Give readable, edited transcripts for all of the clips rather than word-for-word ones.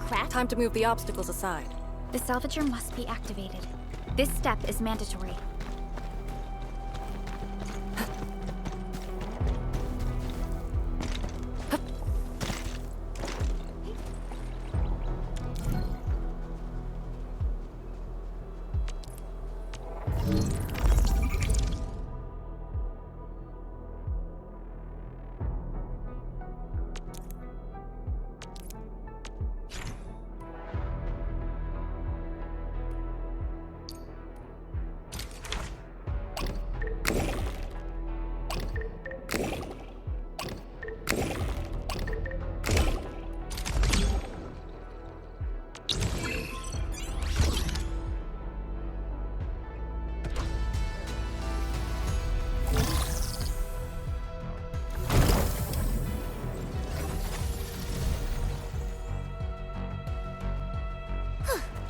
crap? Time to move the obstacles aside. The salvager must be activated. This step is mandatory.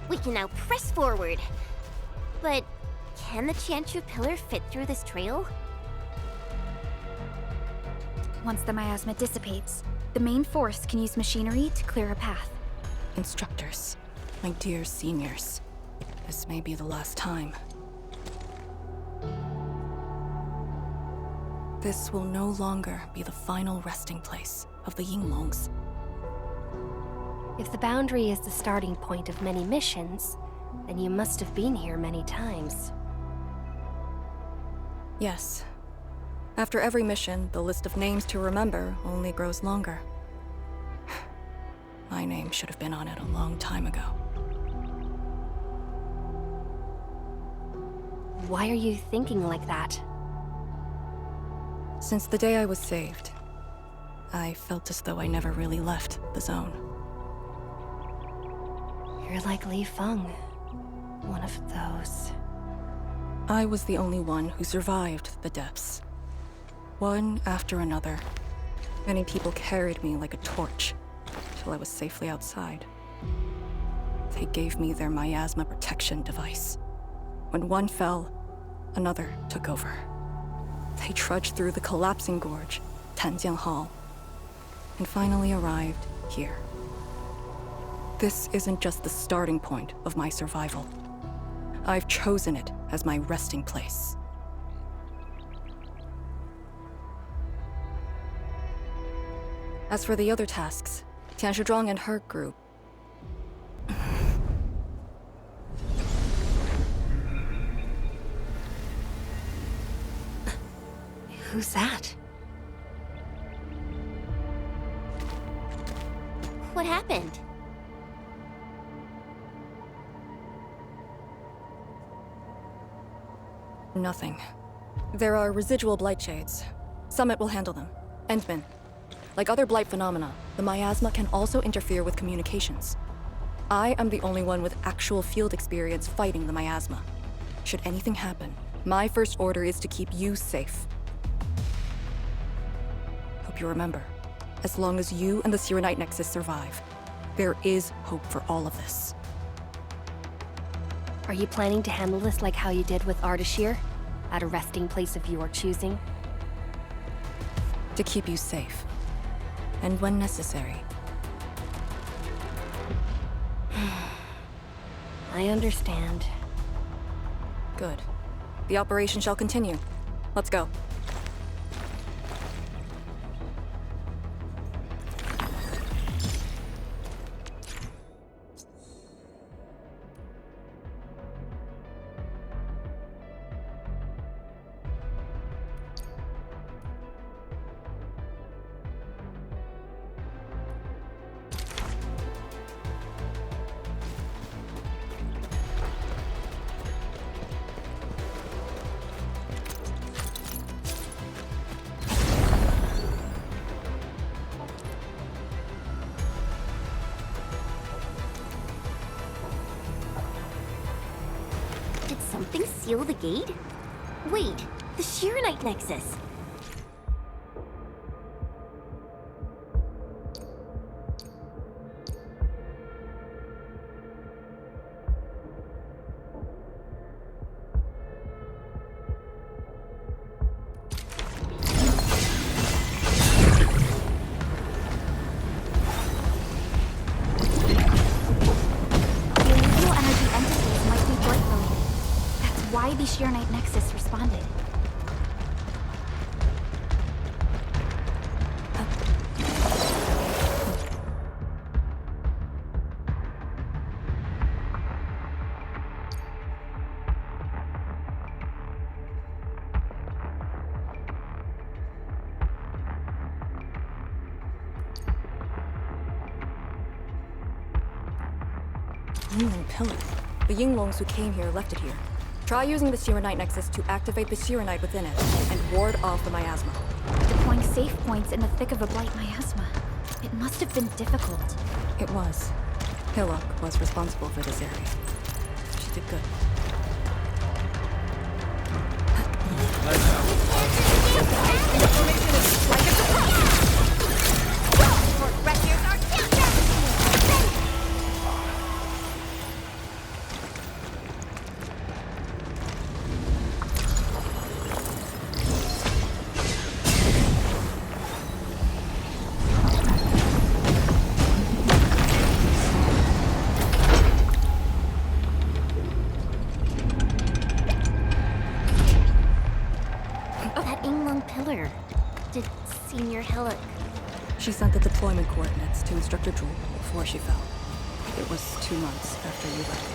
We can now press forward. But can the Chantru pillar fit through this trail? Once the miasma dissipates, the main force can use machinery to clear a path. Instructors, my dear seniors, this may be the last time. This will no longer be the final resting place of the Yinglongs. If the boundary is the starting point of many missions, then you must have been here many times. Yes. After every mission, the list of names to remember only grows longer. My name should have been on it a long time ago. Why are you thinking like that? Since the day I was saved, I felt as though I never really left the zone. You're like Li Feng. One of those. I was the only one who survived the depths. One after another. Many people carried me like a torch, till I was safely outside. They gave me their miasma protection device. When one fell, another took over. They trudged through the collapsing gorge, Tanjiang Hall, and finally arrived here. This isn't just the starting point of my survival. I've chosen it as my resting place. As for the other tasks, Tian Shizhuang and her group... Who's that? What happened? Nothing. There are residual blight shades. Summit will handle them. Endman. Like other blight phenomena, the miasma can also interfere with communications. I am the only one with actual field experience fighting the miasma. Should anything happen, my first order is to keep you safe. Hope you remember, as long as you and the Sirenite Nexus survive, there is hope for all of this. Are you planning to handle this like how you did with Ardashir? At a resting place of your choosing? To keep you safe. And when necessary. I understand. Good. The operation shall continue. Let's go. Did something seal the gate? Wait, the Shirenite Nexus. Sheernite Nexus responded. Yingling pillar. The Yinglongs who came here left it here. Try using the Sheernite Nexus to activate the Sheernite within it and ward off the miasma. Deploying safe points in the thick of a blight miasma. It must have been difficult. It was. Hillock was responsible for this area. She did good. Did Senior Hillock? She sent the deployment coordinates to Instructor Drool before she fell. It was 2 months after you left.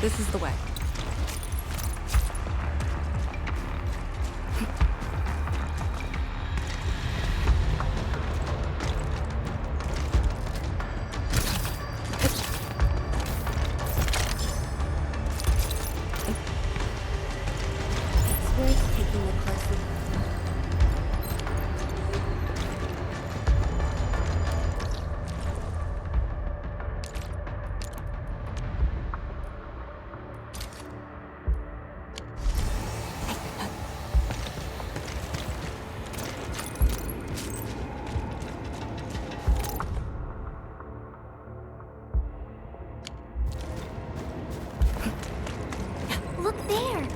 This is the way. It's worth taking a closer look. Look there!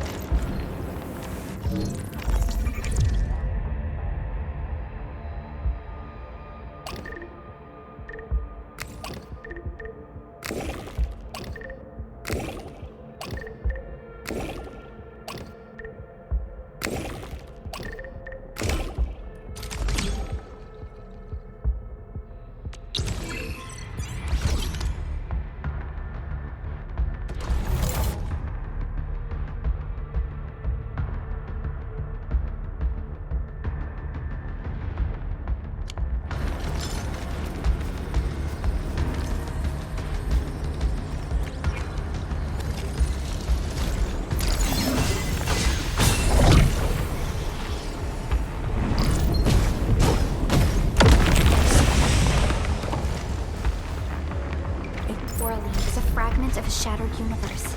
Of a shattered universe.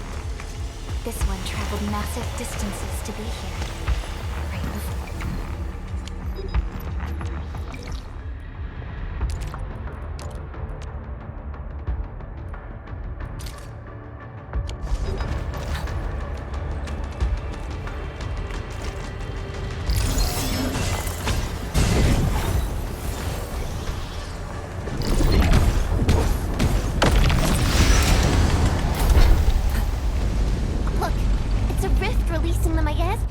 This one traveled massive distances to be here. Right before. Releasing the miasma.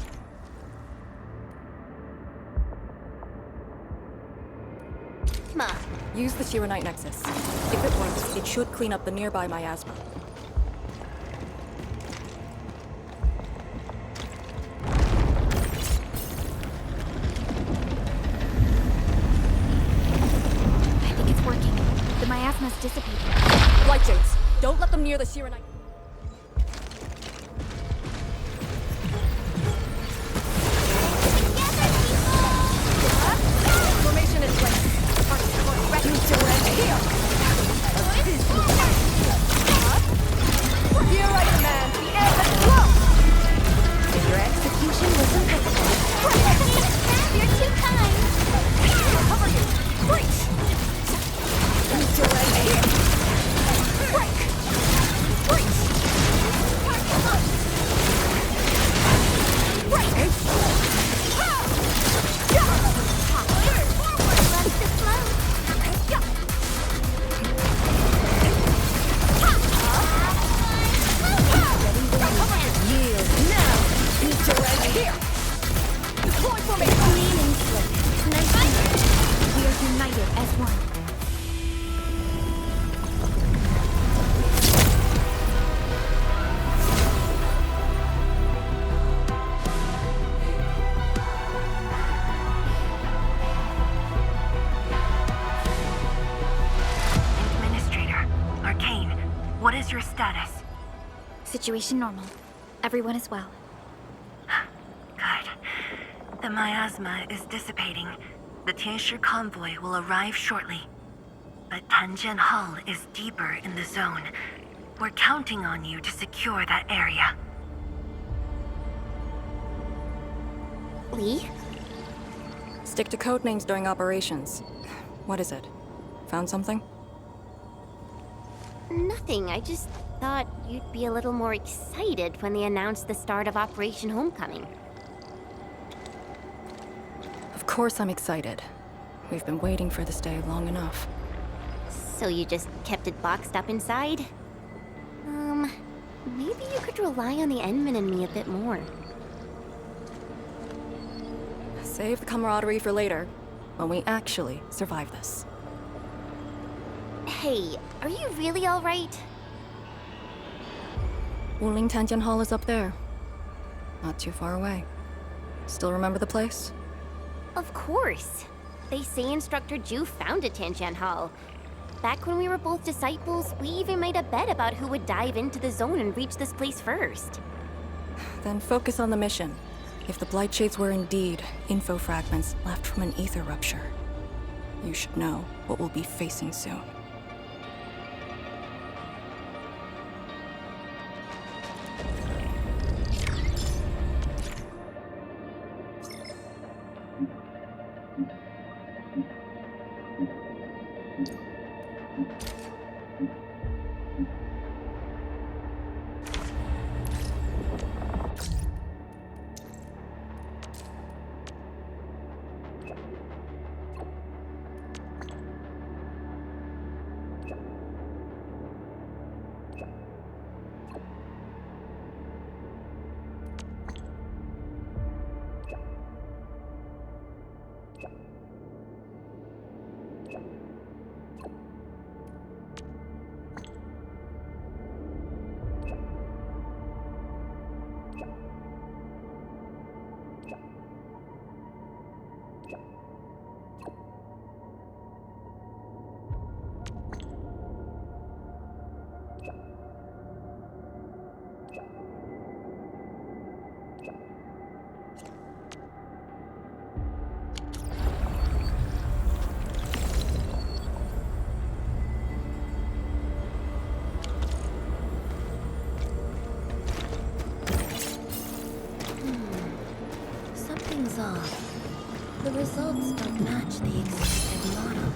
Use the Sheernite Nexus. If it works, it should clean up the nearby miasma. miasma's dissipating. Light shades! Don't let them near the Sirenite. Formation in place. Ready to end here! Here I command the air and flow! Your execution was impeccable. You're too kind. Cover you! Breach! Ready to end here! Break! Breach! Break! Left to float. Yield now! Need to end here! Deploy formation! Clean and slick. Nice and good. We are united as one. Administrator, Arcane, what is your status? Situation normal. Everyone is well. Good. The miasma is dissipating. The Tianshi convoy will arrive shortly. But Tanjian Hall is deeper in the zone. We're counting on you to secure that area. Lee? Stick to code names during operations. What is it? Found something? Nothing. I just thought you'd be a little more excited when they announced the start of Operation Homecoming. Of course I'm excited. We've been waiting for this day long enough. So you just kept it boxed up inside? Maybe you could rely on the Endman and me a bit more. Save the camaraderie for later, when we actually survive this. Hey, are you really alright? Wuling Tanjian Hall is up there. Not too far away. Still remember the place? Of course. They say Instructor Ju founded Tianjian Hall. Back when we were both disciples, we even made a bet about who would dive into the zone and reach this place first. Then focus on the mission. If the Blight Shades were indeed info fragments left from an ether rupture, you should know what we'll be facing soon. Something's off. The results don't match the expected model.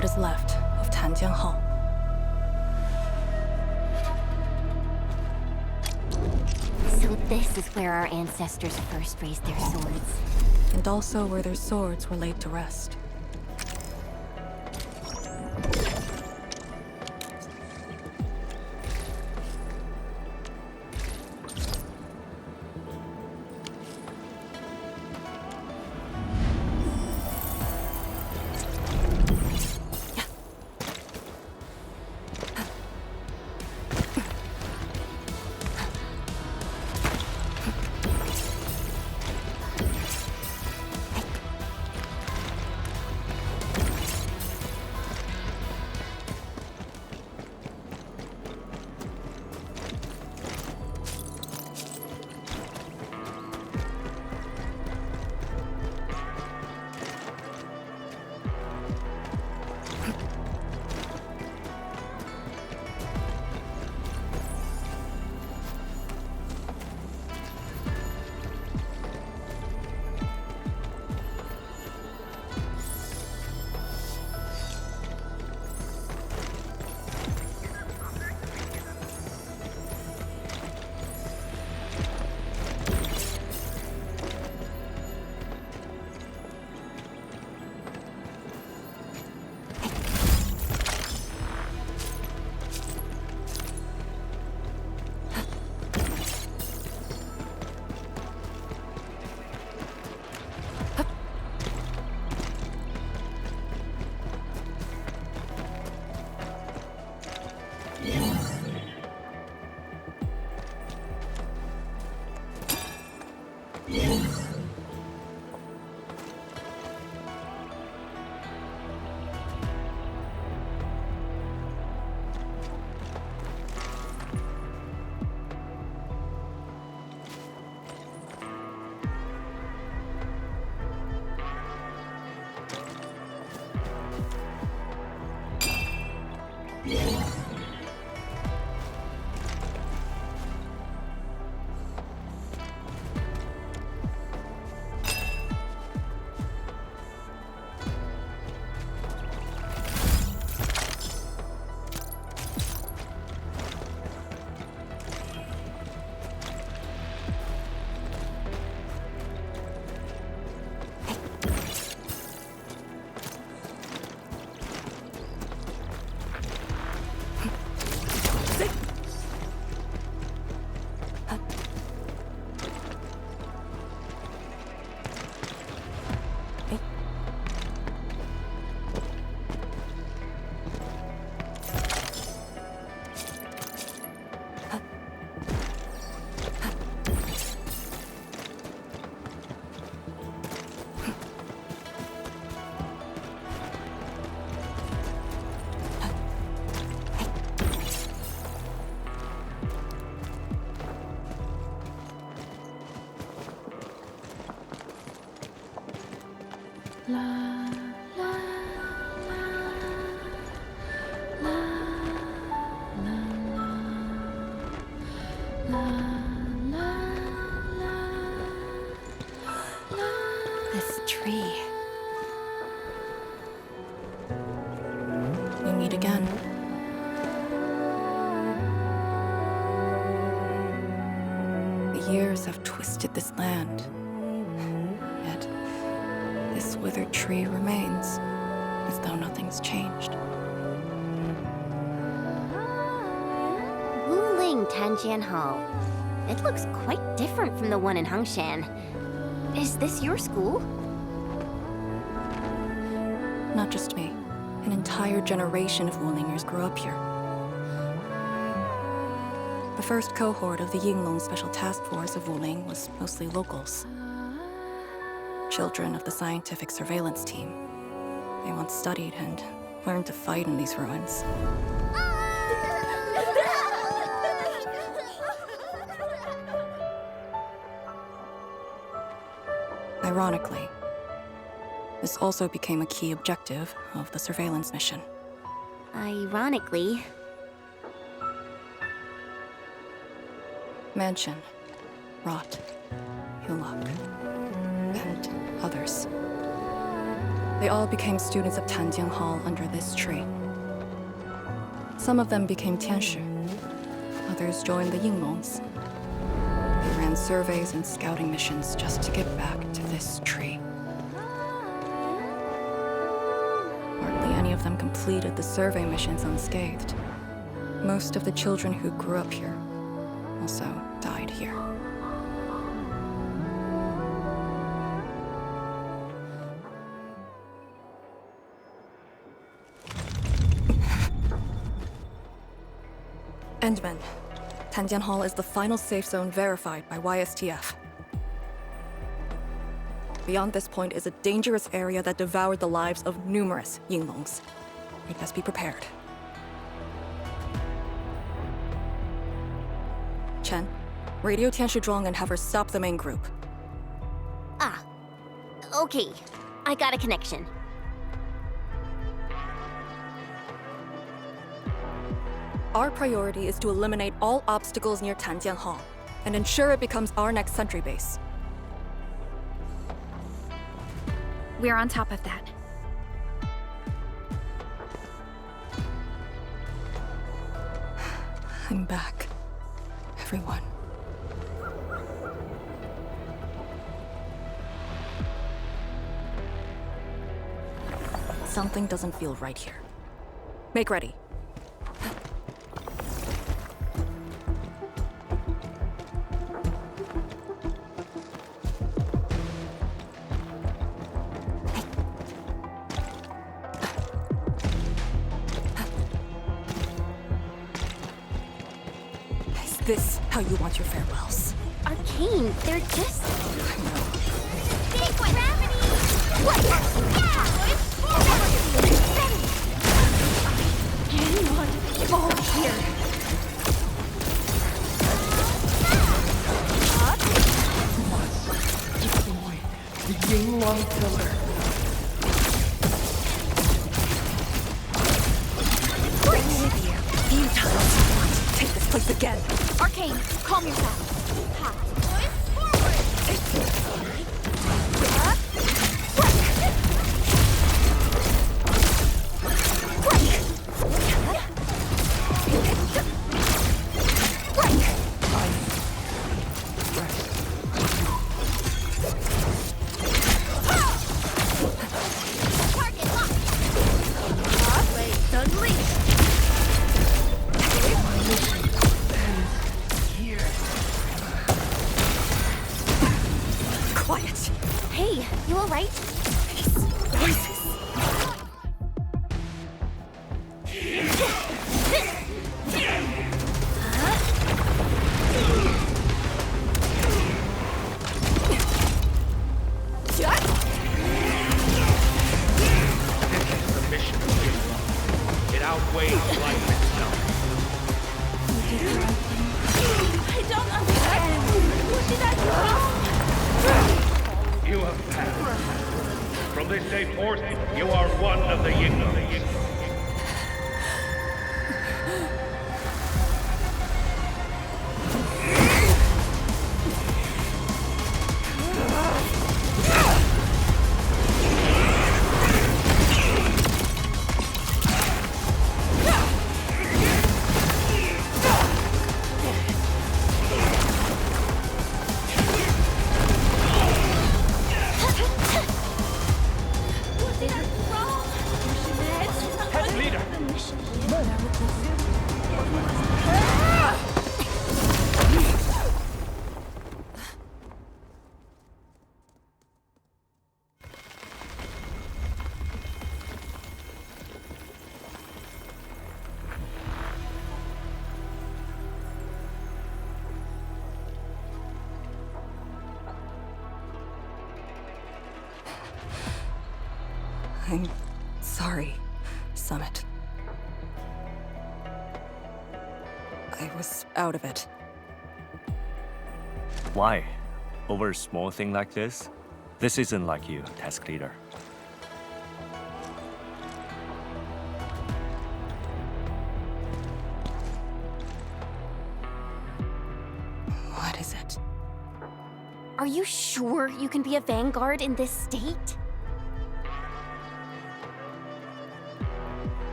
What is left of Tanjian Hall. So this is where our ancestors first raised their swords. And also where their swords were laid to rest. meet again. The years have twisted this land. Yet, this withered tree remains, as though nothing's changed. Wuling Tanjian Hall. It looks quite different from the one in Hongshan. Is this your school? Not just me. An entire generation of Wulingers grew up here. The first cohort of the Yinglong Special Task Force of Wuling was mostly locals. Children of the scientific surveillance team. They once studied and learned to fight in these ruins. Ironically, this also became a key objective of the surveillance mission. Ironically. Mansion, Rot, Hulok, and others. They all became students of Tanjian Hall under this tree. Some of them became Tianshu. Others joined the Yinglongs. They ran surveys and scouting missions just to get back to this tree. Hardly any of them completed the survey missions unscathed. Most of the children who grew up here also died here. Endman. Tanjian Hall is the final safe zone verified by YSTF. Beyond this point is a dangerous area that devoured the lives of numerous Yinglongs. We'd best be prepared. Chen, radio Tianshu Zhuang and have her stop the main group. Ah. Okay. I got a connection. Our priority is to eliminate all obstacles near Tanjian Hall and ensure it becomes our next sentry base. We're on top of that. I'm back. Everyone. Something doesn't feel right here. Make ready. Is this how you want your farewells? Arcane, they're just... I know. Big gravity! What? Yeah! Anyone fall here? Deploy the Yinglong pillar. Few times you want to take this place again. Arcane, calm yourself. Quiet. Hey, you alright? Voices. The mission of Yinglong. It outweighs life itself. I don't understand. What did I do? You have passed. From this day forth, you are one of the Yinglong. I'm sorry, Summit. I was out of it. Why? Over a small thing like this? This isn't like you, task leader. What is it? Are you sure you can be a vanguard in this state?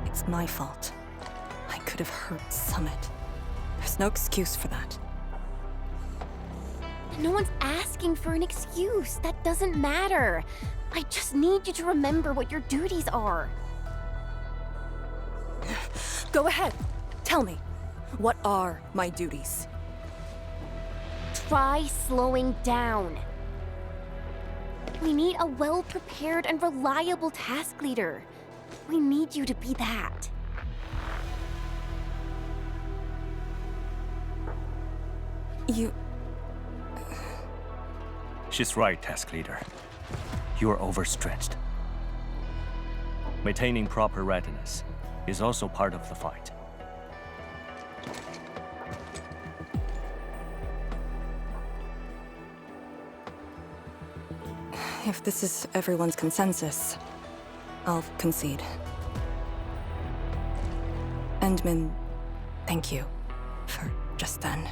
It's my fault. I could have hurt Summit. There's no excuse for that. No one's asking for an excuse. That doesn't matter. I just need you to remember what your duties are. Go ahead. Tell me. What are my duties? Try slowing down. We need a well-prepared and reliable task leader. We need you to be that. You... She's right, task leader. You are overstretched. Maintaining proper readiness is also part of the fight. If this is everyone's consensus, I'll concede. Endman, thank you for just then.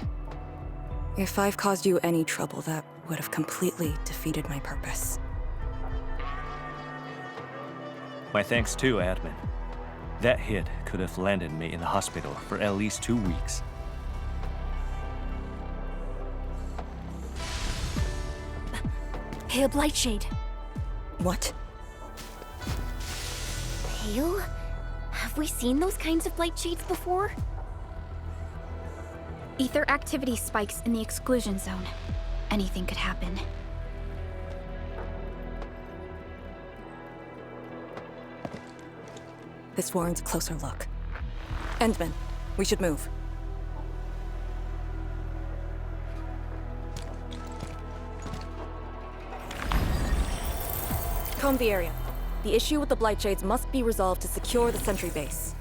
If I've caused you any trouble, that would have completely defeated my purpose. My thanks too, admin. That hit could have landed me in the hospital for at least 2 weeks. Hail Blightshade. What? Pale? Have we seen those kinds of light shades before? Ether activity spikes in the exclusion zone. Anything could happen. This warrants a closer look. Endman, we should move. Comb the area. The issue with the Blightshades must be resolved to secure the sentry base.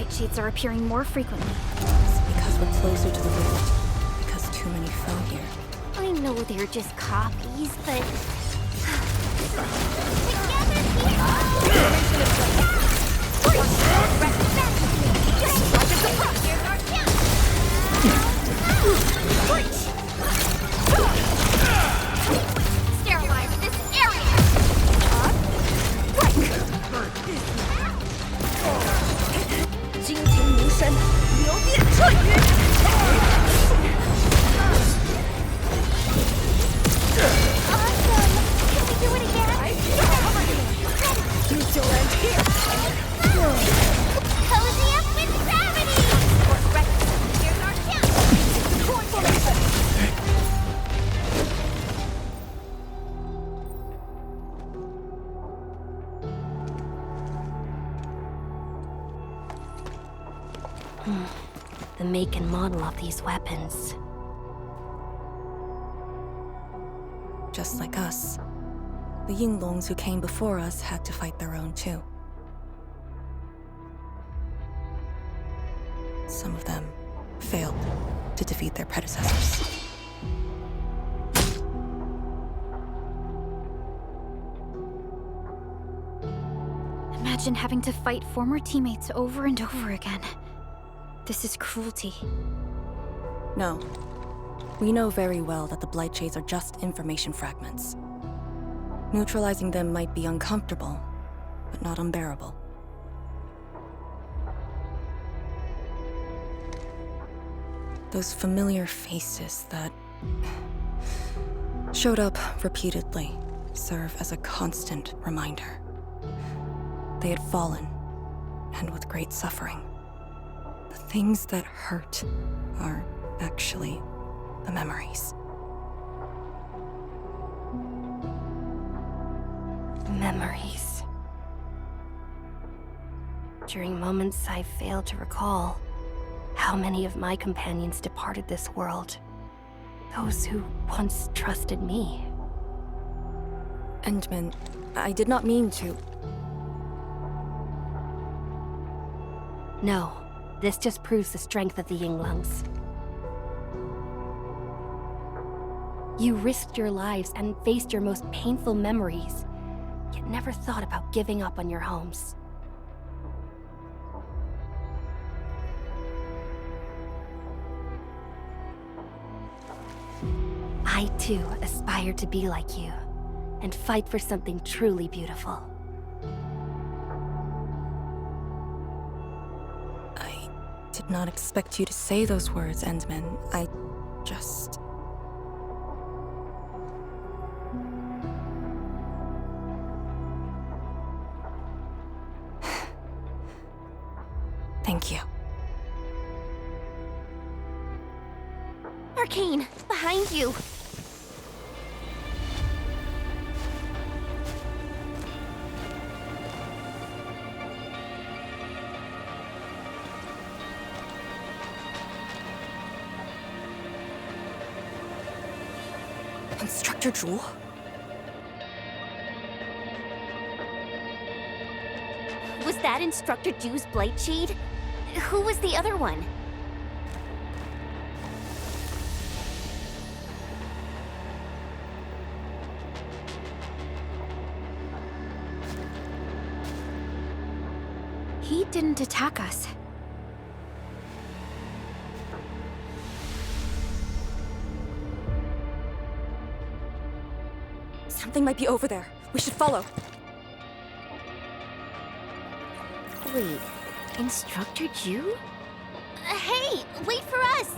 Shades are appearing more frequently. It's because we're closer to the rift. Because too many fell here. I know they're just copies, but... Sterilize this area! 金庭凝神，流电彻云。Awesome! The make and model of these weapons. Just like us, the Yinglongs who came before us had to fight their own too. Some of them failed to defeat their predecessors. Imagine having to fight former teammates over and over again. This is cruelty. No. We know very well that the Blightshades are just information fragments. Neutralizing them might be uncomfortable, but not unbearable. Those familiar faces that showed up repeatedly serve as a constant reminder. They had fallen, and with great suffering. The things that hurt are actually the memories. Memories. During moments I failed to recall, how many of my companions departed this world? Those who once trusted me. Endman, I did not mean to. No, this just proves the strength of the Yinglungs. You risked your lives and faced your most painful memories, yet never thought about giving up on your homes. I too aspire to be like you, and fight for something truly beautiful. I did not expect you to say those words, Endman. I just... Thank you. Arcane, behind you! Instructor Jewel? Was that Instructor Ju's Blightshade? Who was the other one? He didn't attack us. Something might be over there. We should follow. Wait, Instructor Ju? Hey, wait for us!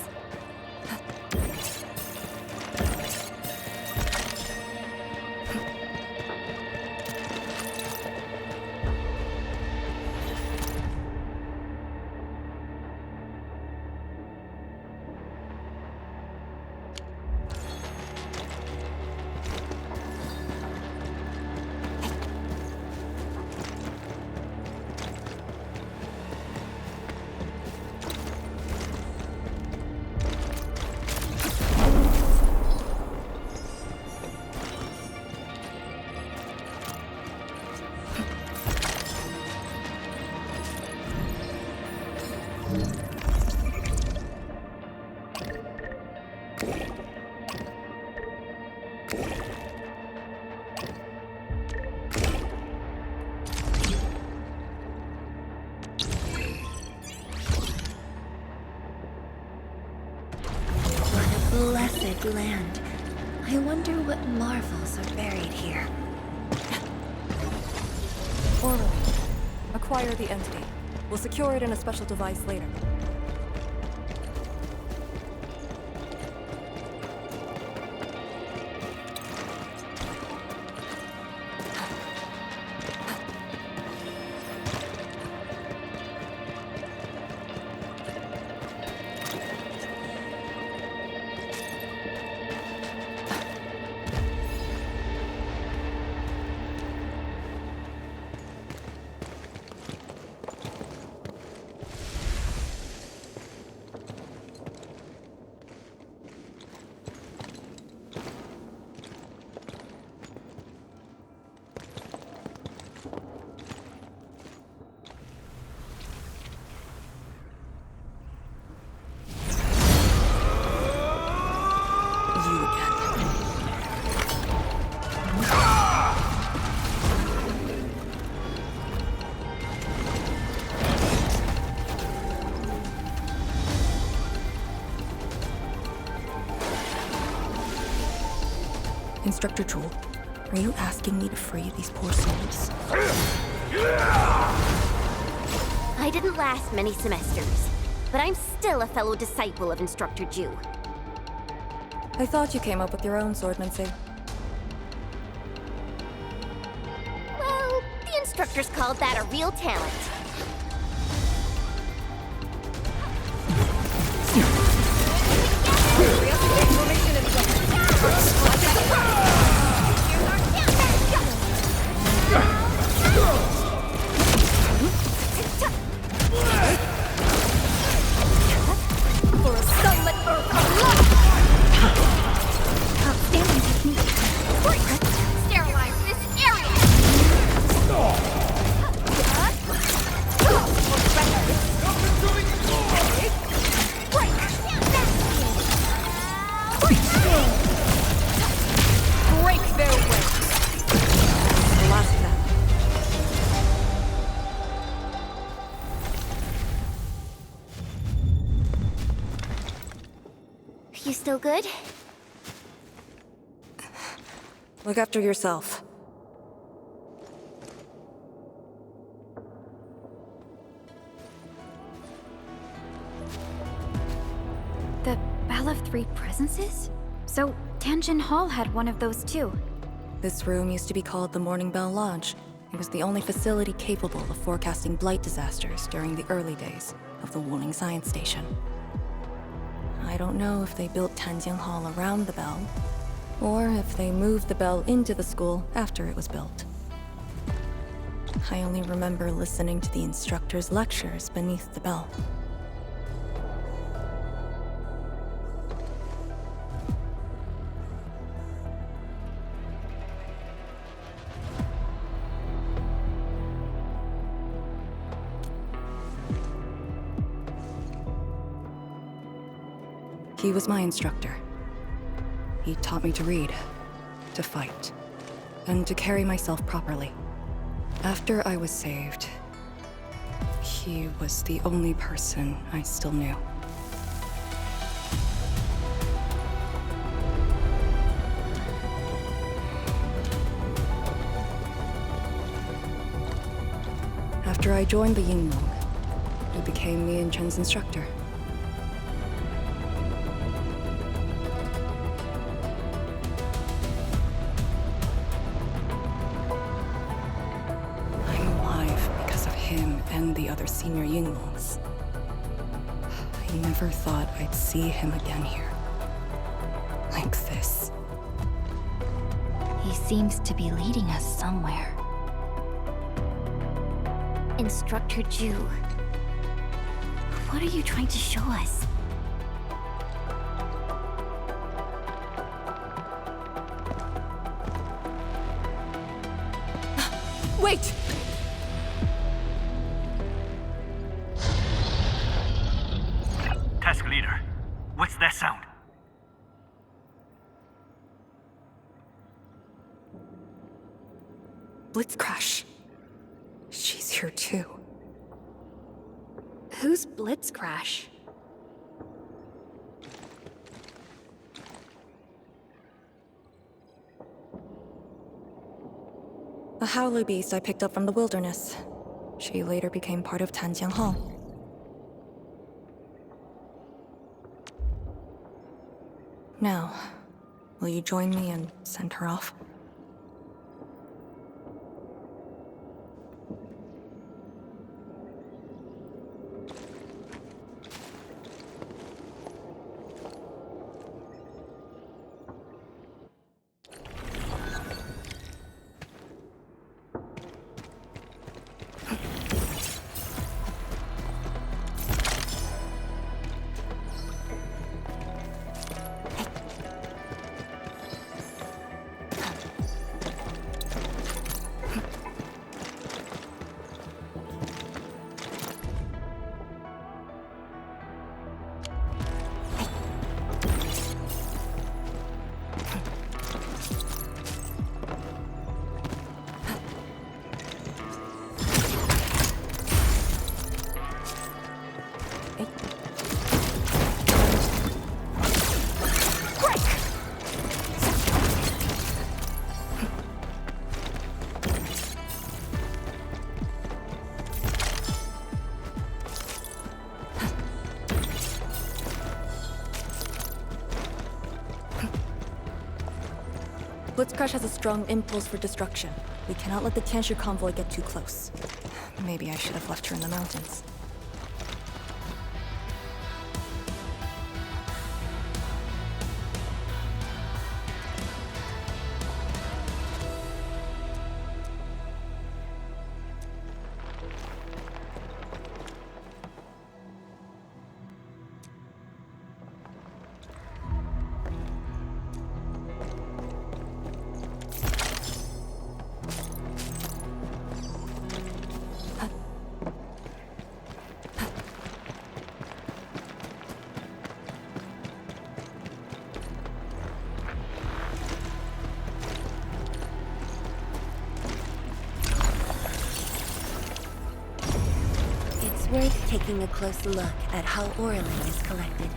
Blessed land. I wonder what marvels are buried here. Orally. Acquire the entity. We'll secure it in a special device later. Instructor Jewel, are you asking me to free these poor souls? I didn't last many semesters, but I'm still a fellow disciple of Instructor Ju. I thought you came up with your own swordmancy. Well, the instructors called that a real talent. For a sunlit earth of light! Outstanding technique. Sterilize this area! Break their way! The last of them. You still good? Look after yourself. The Bell of Three Presences? So, Tanjin Hall had one of those too. This room used to be called the Morning Bell Lodge. It was the only facility capable of forecasting blight disasters during the early days of the Wuling Science Station. I don't know if they built Tanjin Hall around the bell, or if they moved the bell into the school after it was built. I only remember listening to the instructor's lectures beneath the bell. He was my instructor. He taught me to read, to fight, and to carry myself properly. After I was saved, he was the only person I still knew. After I joined the Yinglong, he became me and Chen's instructor. And the other senior Yinglongs. I never thought I'd see him again here. Like this. He seems to be leading us somewhere. Instructor Ju. What are you trying to show us? Wait! Task leader, what's that sound? Blitzcrash. She's here too. Who's Blitzcrash? A howler beast I picked up from the wilderness. She later became part of Tanjiang Hall. Now, will you join me and send her off? Blitzcrash has a strong impulse for destruction. We cannot let the Tianshi convoy get too close. Maybe I should have left her in the mountains. Worth taking a close look at how Orlin is collected.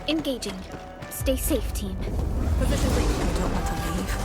Engaging. Stay safe, team. Position break. I don't want to leave.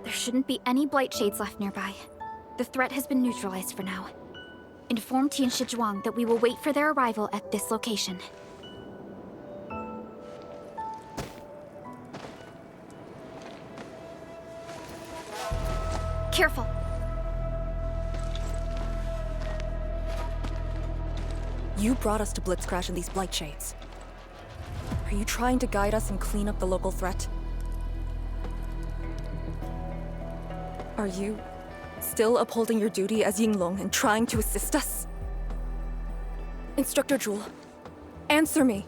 Shouldn't be any blight shades left nearby. The threat has been neutralized for now. Inform Tianshi Zhuang that we will wait for their arrival at this location. Careful! You brought us to Blitzcrash in these blight shades. Are you trying to guide us and clean up the local threat? Are you still upholding your duty as Yinglong and trying to assist us? Instructor Jewel, answer me.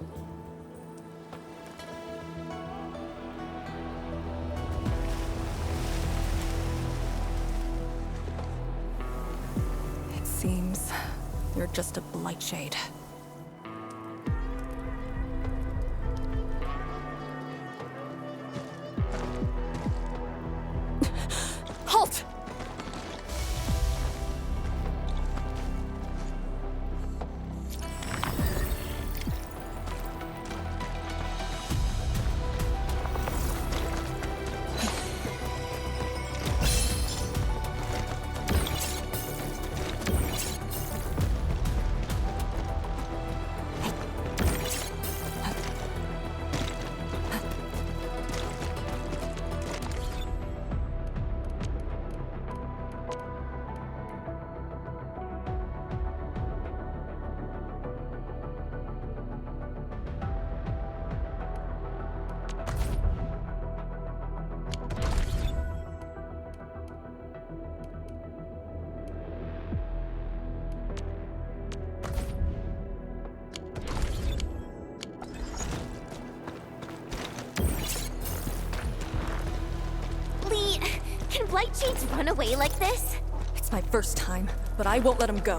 It seems you're just a blight shade. Halt! Blight Shades run away like this? It's my first time, but I won't let him go.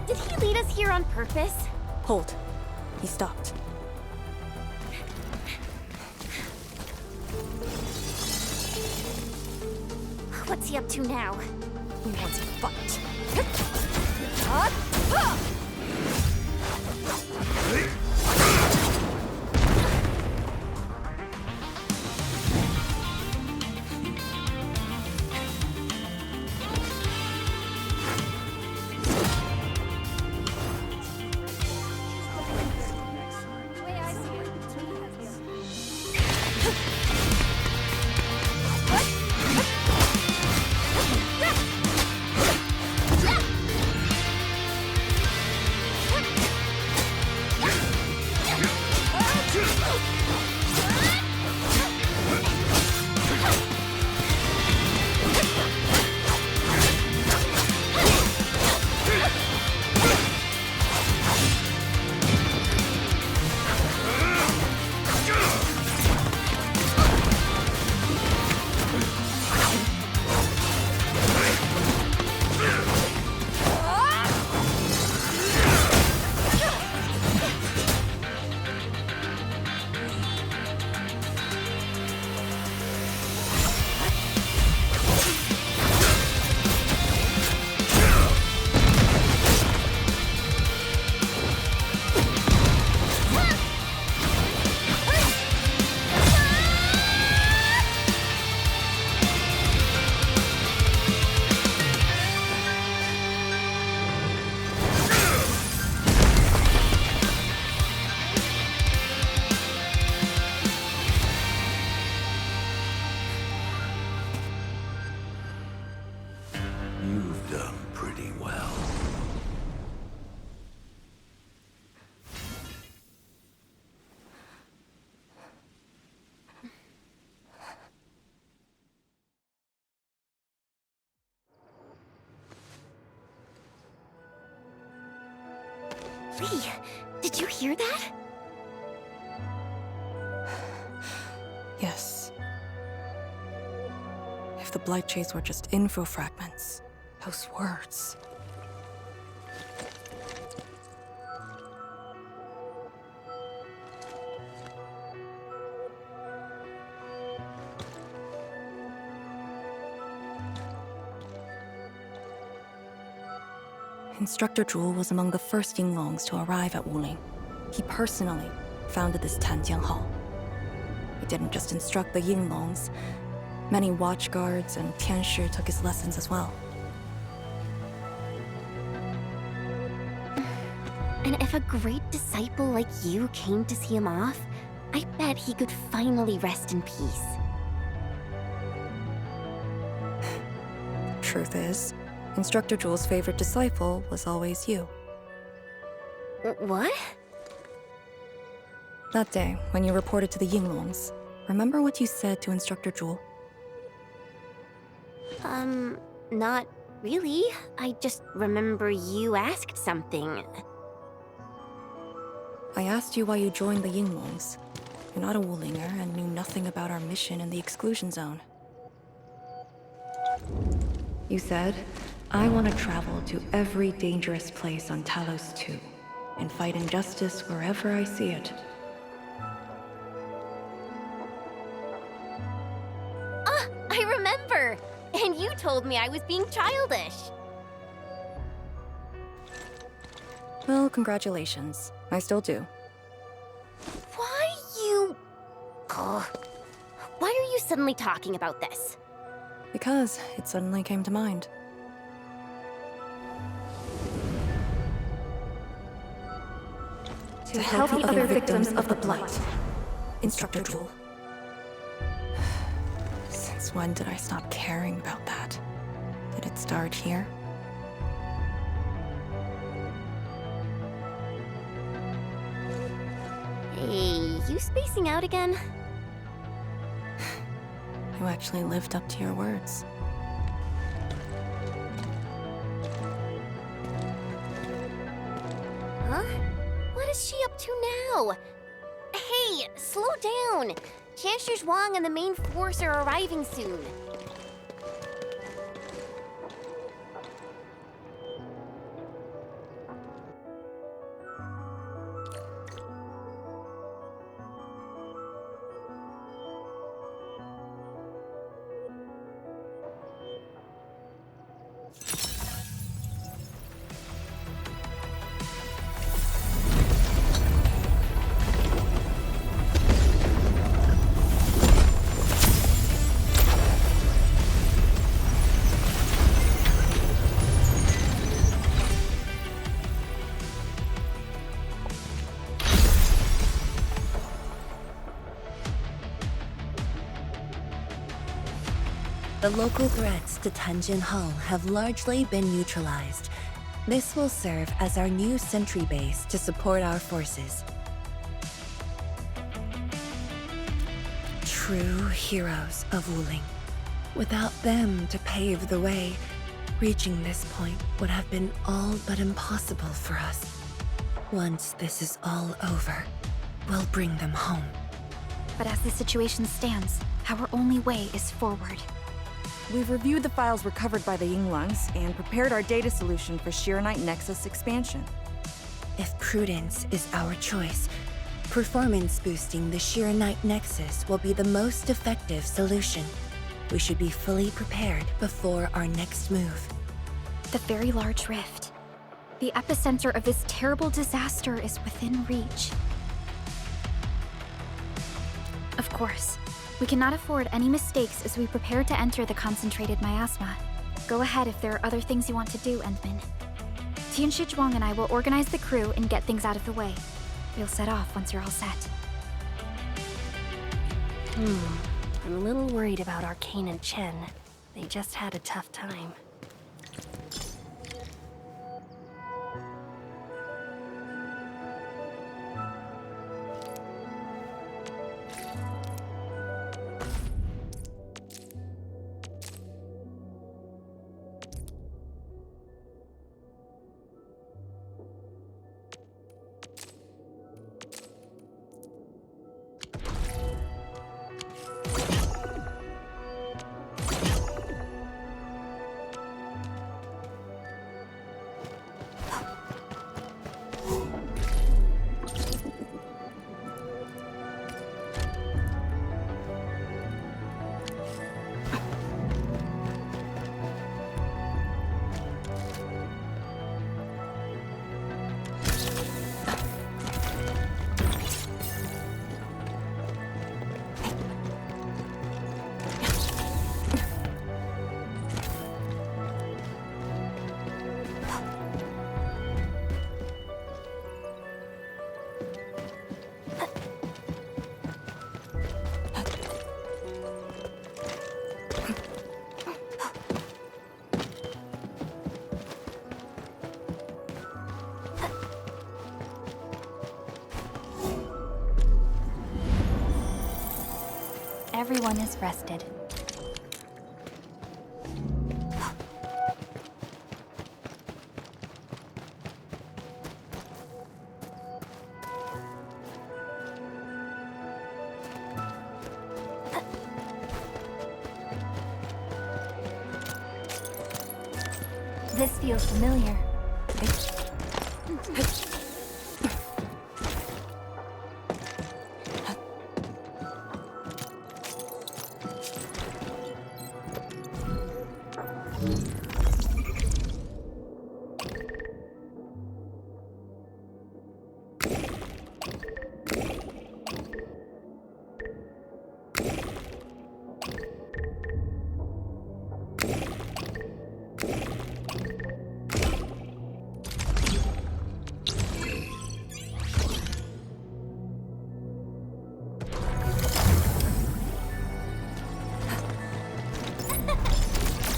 Did he lead us here on purpose? Hold. He stopped. What's he up to now? He wants to fight. You've done pretty well. Lee, did you hear that? Yes. If the Blight Shades were just info fragments, those words. Instructor Zhuo was among the first Yinglongs to arrive at Wuling. He personally founded this Tanjiang Hall. He didn't just instruct the Yinglongs. Many watchguards and Tianshi took his lessons as well. And if a great disciple like you came to see him off, I bet he could finally rest in peace. truth is, Instructor Jewel's favorite disciple was always you. What? That day, when you reported to the Yinglongs, remember what you said to Instructor Jewel? Not really. I just remember you asked something. I asked you why you joined the Yinglongs. You're not a Wulinger and knew nothing about our mission in the exclusion zone. You said, I want to travel to every dangerous place on Talos 2 and fight injustice wherever I see it. I remember! And you told me I was being childish. Well, congratulations. I still do. Why you... Why are you suddenly talking about this? Because it suddenly came to mind. To help the other victims of the Blight. Instructor Jewel. Since when did I stop caring about that? Did it start here? Hey, you spacing out again? You actually lived up to your words. Huh? What is she up to now? Hey, slow down! Chancellor Zhuang and the main force are arriving soon. The local threats to Tanjin Hall have largely been neutralized. This will serve as our new sentry base to support our forces. True heroes of Wuling. Without them to pave the way, reaching this point would have been all but impossible for us. Once this is all over, we'll bring them home. But as the situation stands, our only way is forward. We've reviewed the files recovered by the Yinglongs and prepared our data solution for Shiranite Nexus expansion. If prudence is our choice, performance boosting the Shiranite Nexus will be the most effective solution. We should be fully prepared before our next move. The very large rift. The epicenter of this terrible disaster is within reach. Of course, we cannot afford any mistakes as we prepare to enter the concentrated miasma. Go ahead if there are other things you want to do, Endman. Tianshi Zhuang and I will organize the crew and get things out of the way. We'll set off once you're all set. I'm a little worried about Arcane and Chen. They just had a tough time. everyone is rested. This feels familiar.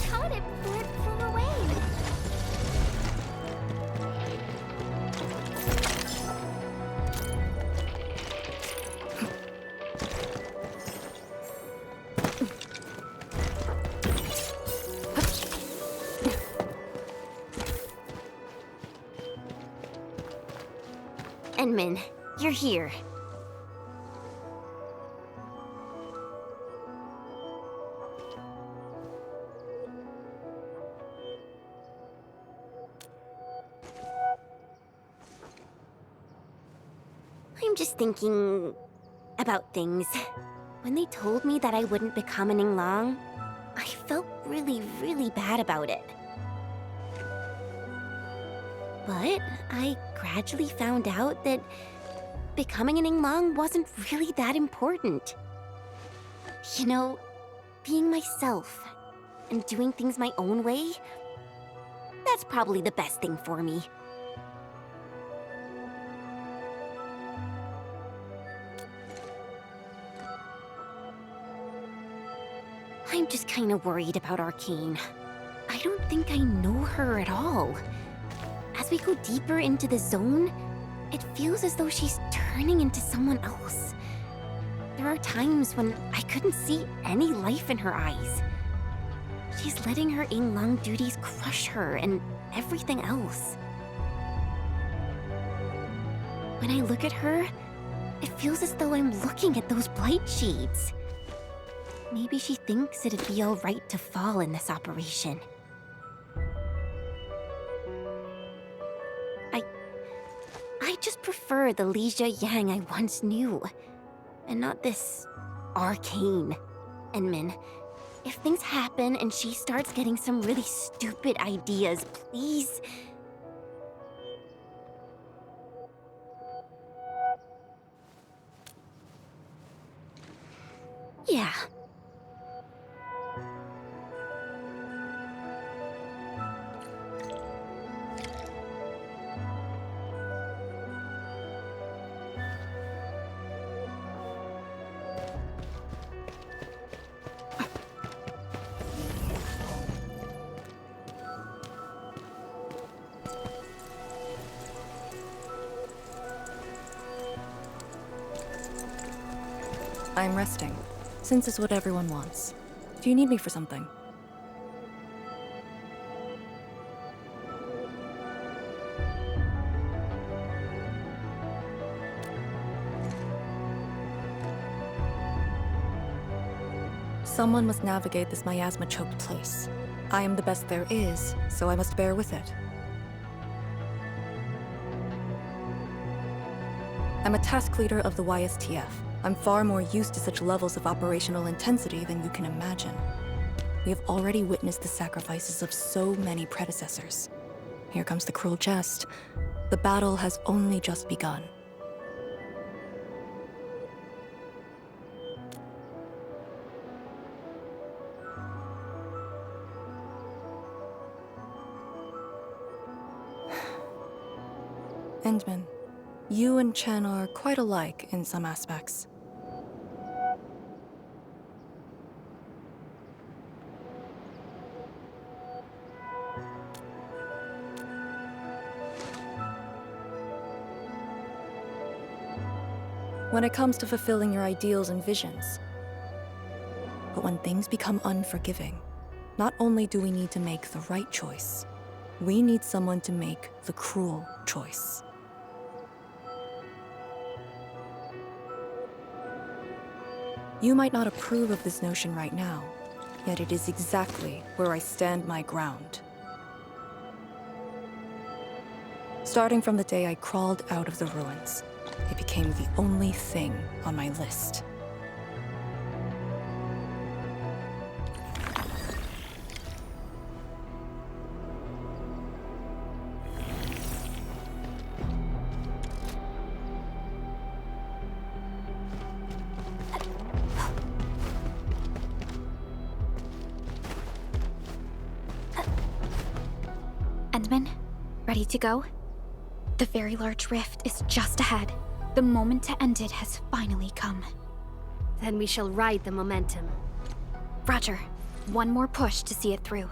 Caught it before it flew away. Enmin, you're here. I'm just thinking about things. When they told me that I wouldn't become an Yinglang, I felt really, really bad about it. But I gradually found out that becoming an Yinglang wasn't really that important. You know, being myself and doing things my own way, that's probably the best thing for me. I'm just kind of worried about Arcane. I don't think I know her at all. As we go deeper into the zone, it feels as though she's turning into someone else. There are times when I couldn't see any life in her eyes. She's letting her Yinglang duties crush her and everything else. When I look at her, it feels as though I'm looking at those blight shades. Maybe she thinks it'd be alright to fall in this operation. I just prefer the Lija Yang I once knew, and not this Arcane. Enmin, if things happen and she starts getting some really stupid ideas, please... Yeah. I'm resting, since it's what everyone wants. Do you need me for something? Someone must navigate this miasma-choked place. I am the best there is, so I must bear with it. I'm a task leader of the YSTF. I'm far more used to such levels of operational intensity than you can imagine. We have already witnessed the sacrifices of so many predecessors. Here comes the cruel jest. The battle has only just begun. Endman, you and Chen are quite alike in some aspects. When it comes to fulfilling your ideals and visions, But when things become unforgiving, not only do we need to make the right choice, we need someone to make the cruel choice. You might not approve of this notion right now, yet it is exactly where I stand my ground. Starting from the day I crawled out of the ruins, it became the only thing on my list. Endman, ready to go? The very large rift is just ahead. The moment to end it has finally come. Then we shall ride the momentum. Roger. One more push to see it through.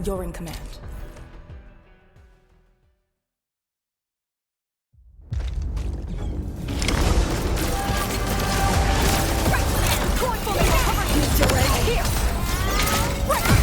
You're in command. Here!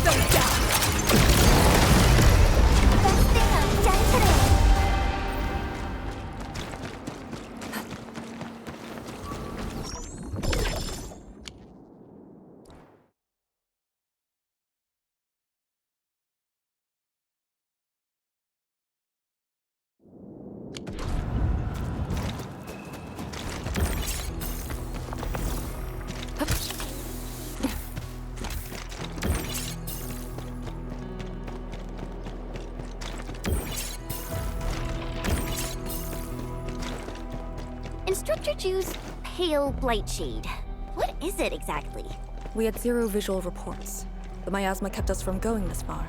them down! Best thing I've done today. Instructor Ju's pale blightshade. What is it exactly? We had 0 visual reports. The miasma kept us from going this far.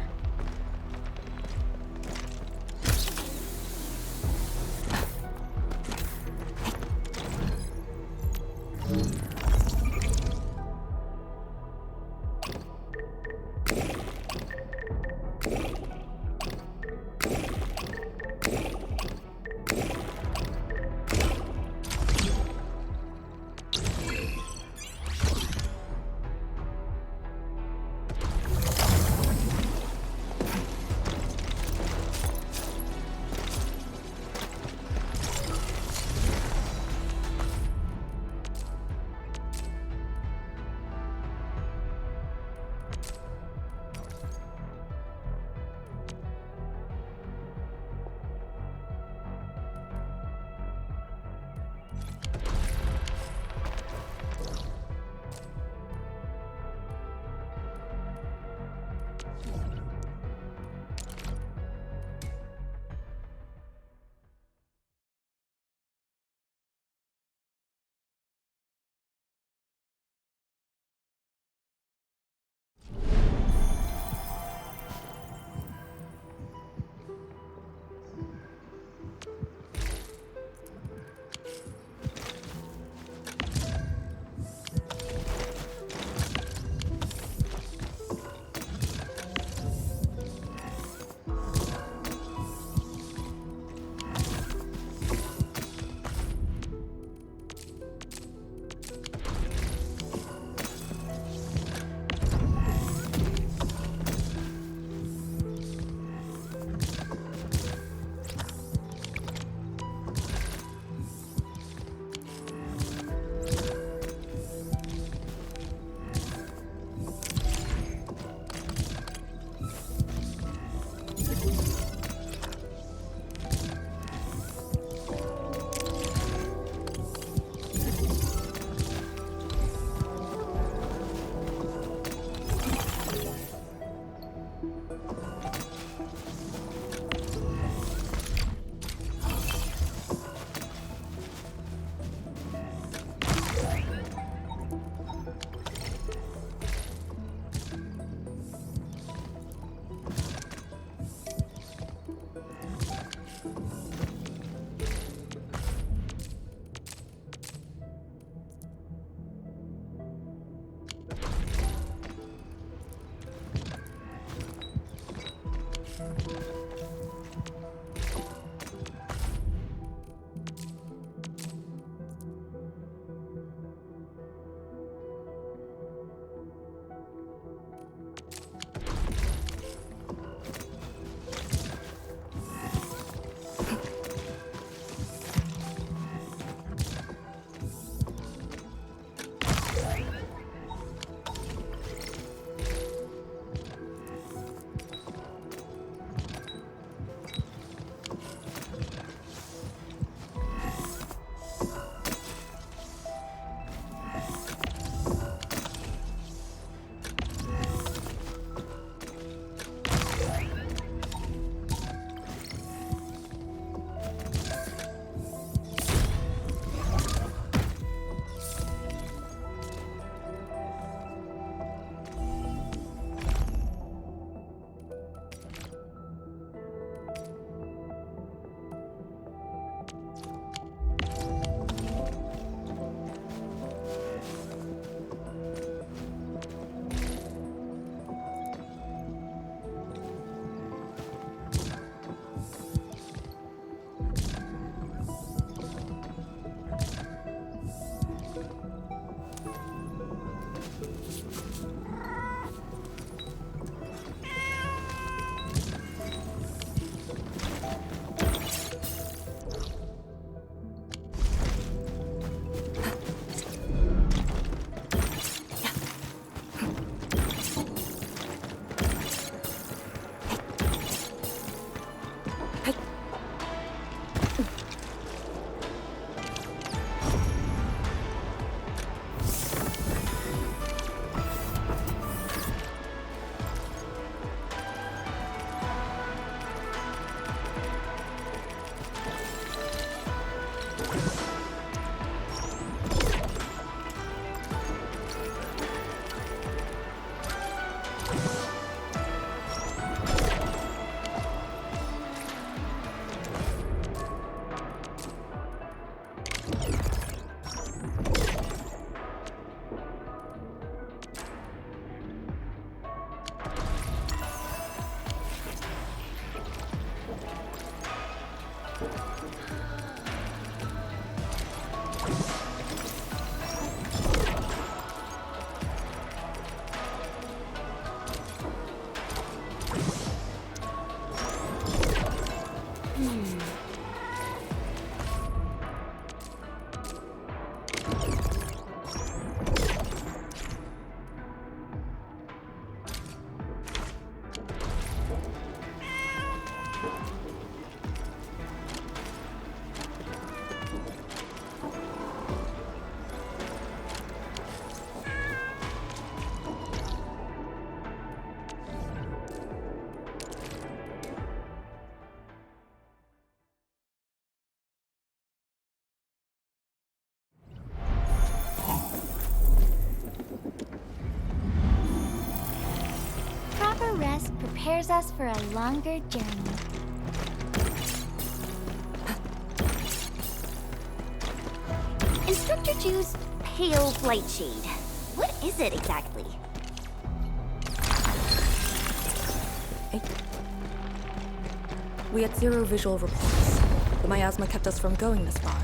proper rest prepares us for a longer journey. Instructor Ju's pale flight shade. What is it exactly? We had 0 visual reports. The miasma kept us from going this far.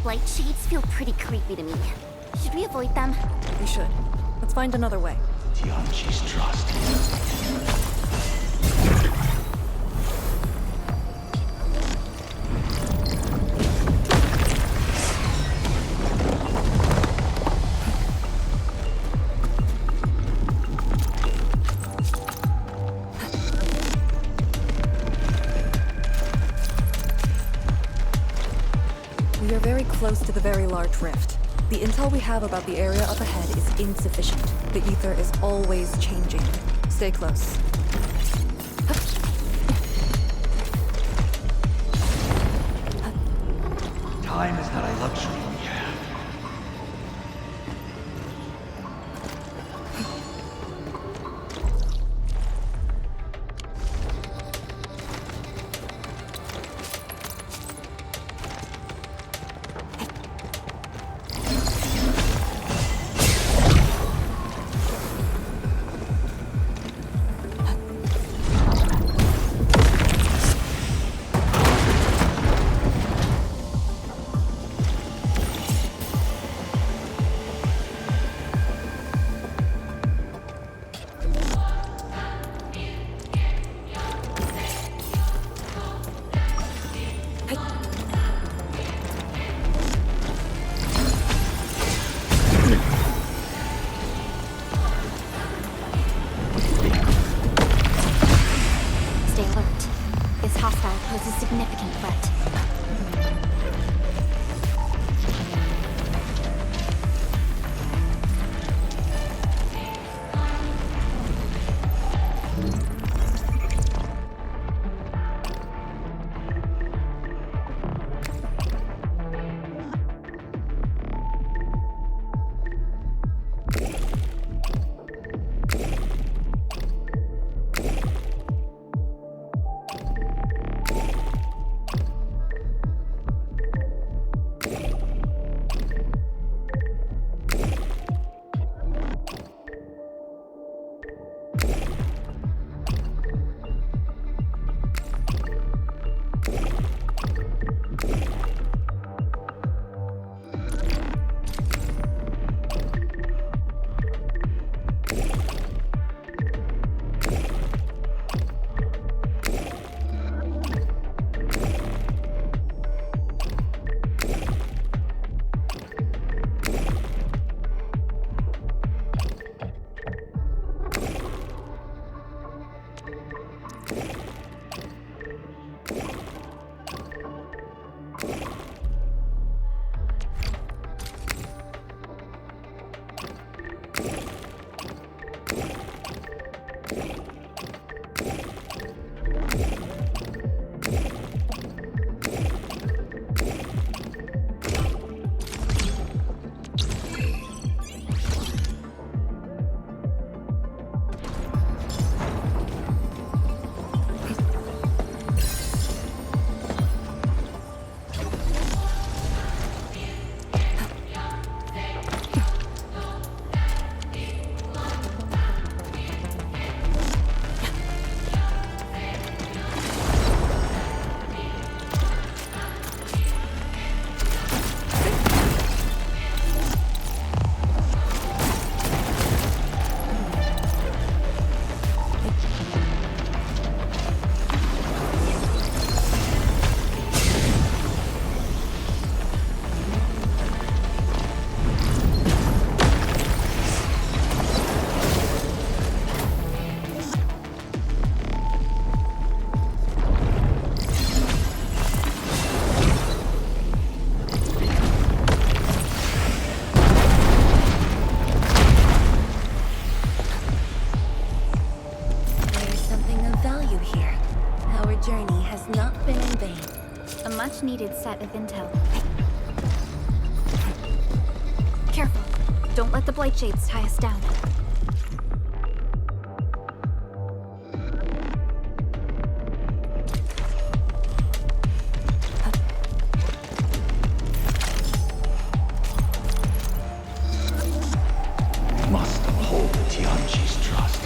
Light shades feel pretty creepy to me. Should we avoid them? We should. Let's find another way. Tianqi's trust. We are very close to the very large rift. The intel we have about the area up ahead is insufficient. The ether is always changing. Stay close. Time is not a luxury we have. not been in vain. A much-needed set of intel. Careful. Don't let the Blight Shades tie us down. Must uphold Tianqi's trust.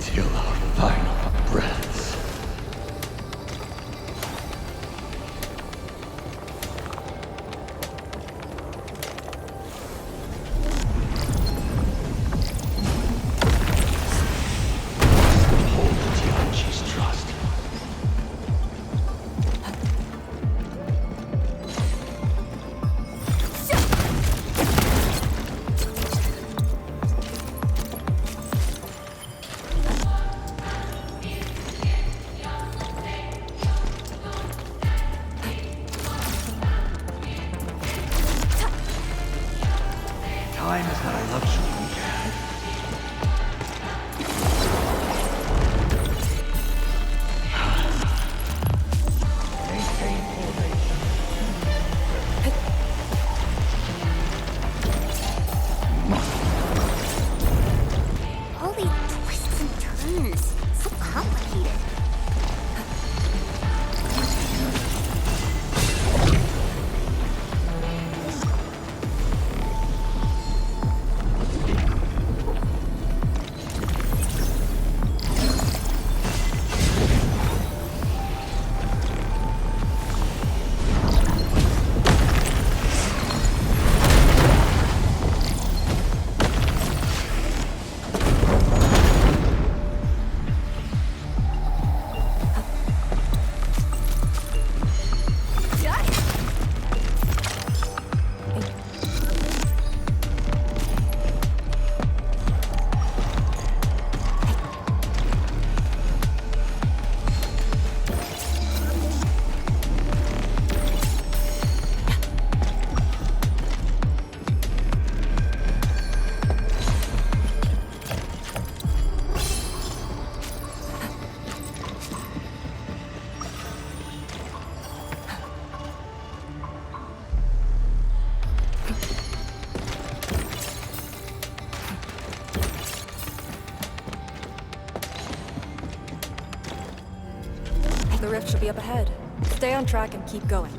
Till our final breaths. Uphold Tianqi's trust. Time is not a luxury we have. Maintain formation. All these twists and turns. So complicated. The rift should be up ahead. Stay on track and keep going.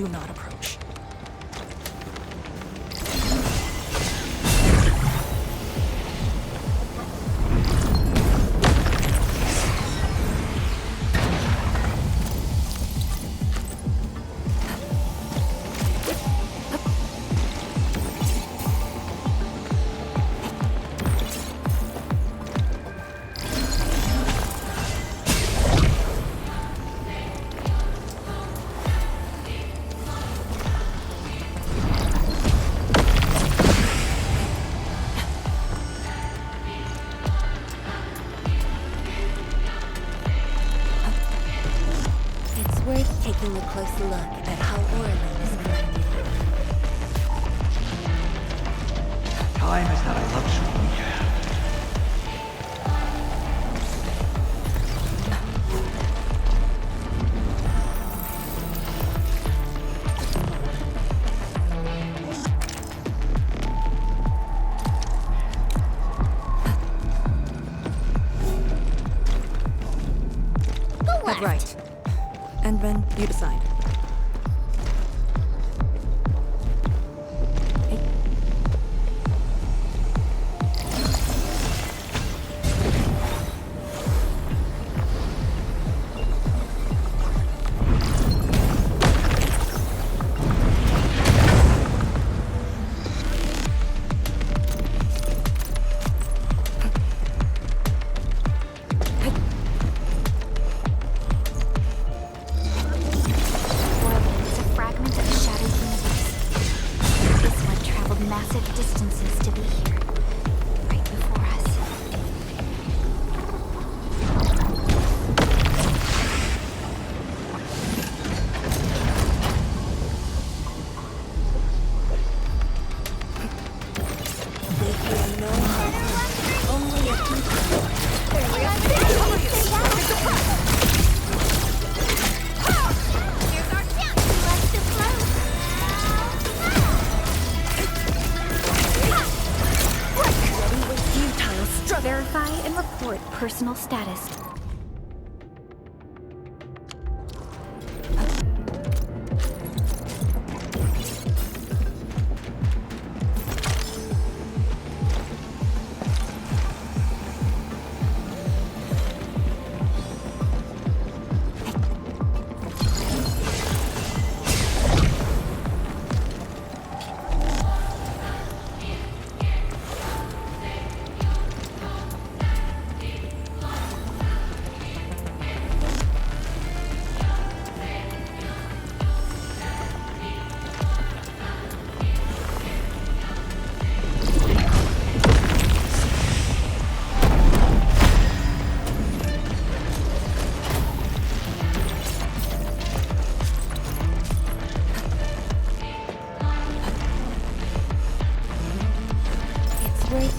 do not approach. Taking a closer look at how Orlin is collected. Time is not a luxury we have. Head right. Endman, you decide. Verify and report personal status.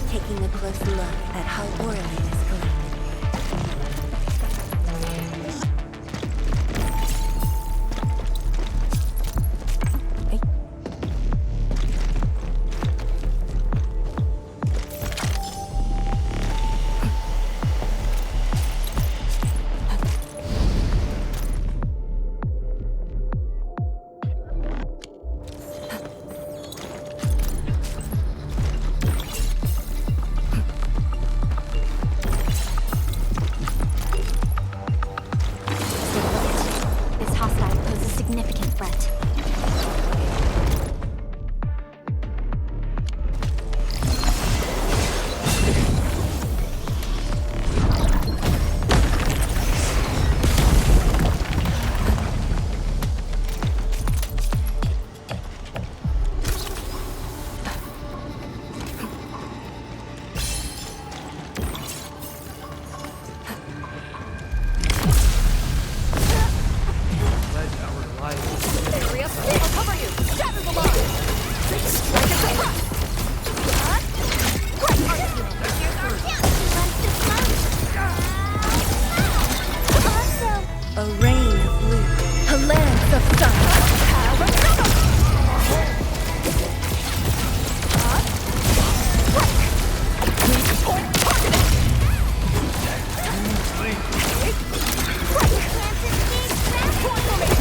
Taking a closer look at how Orlin is collected.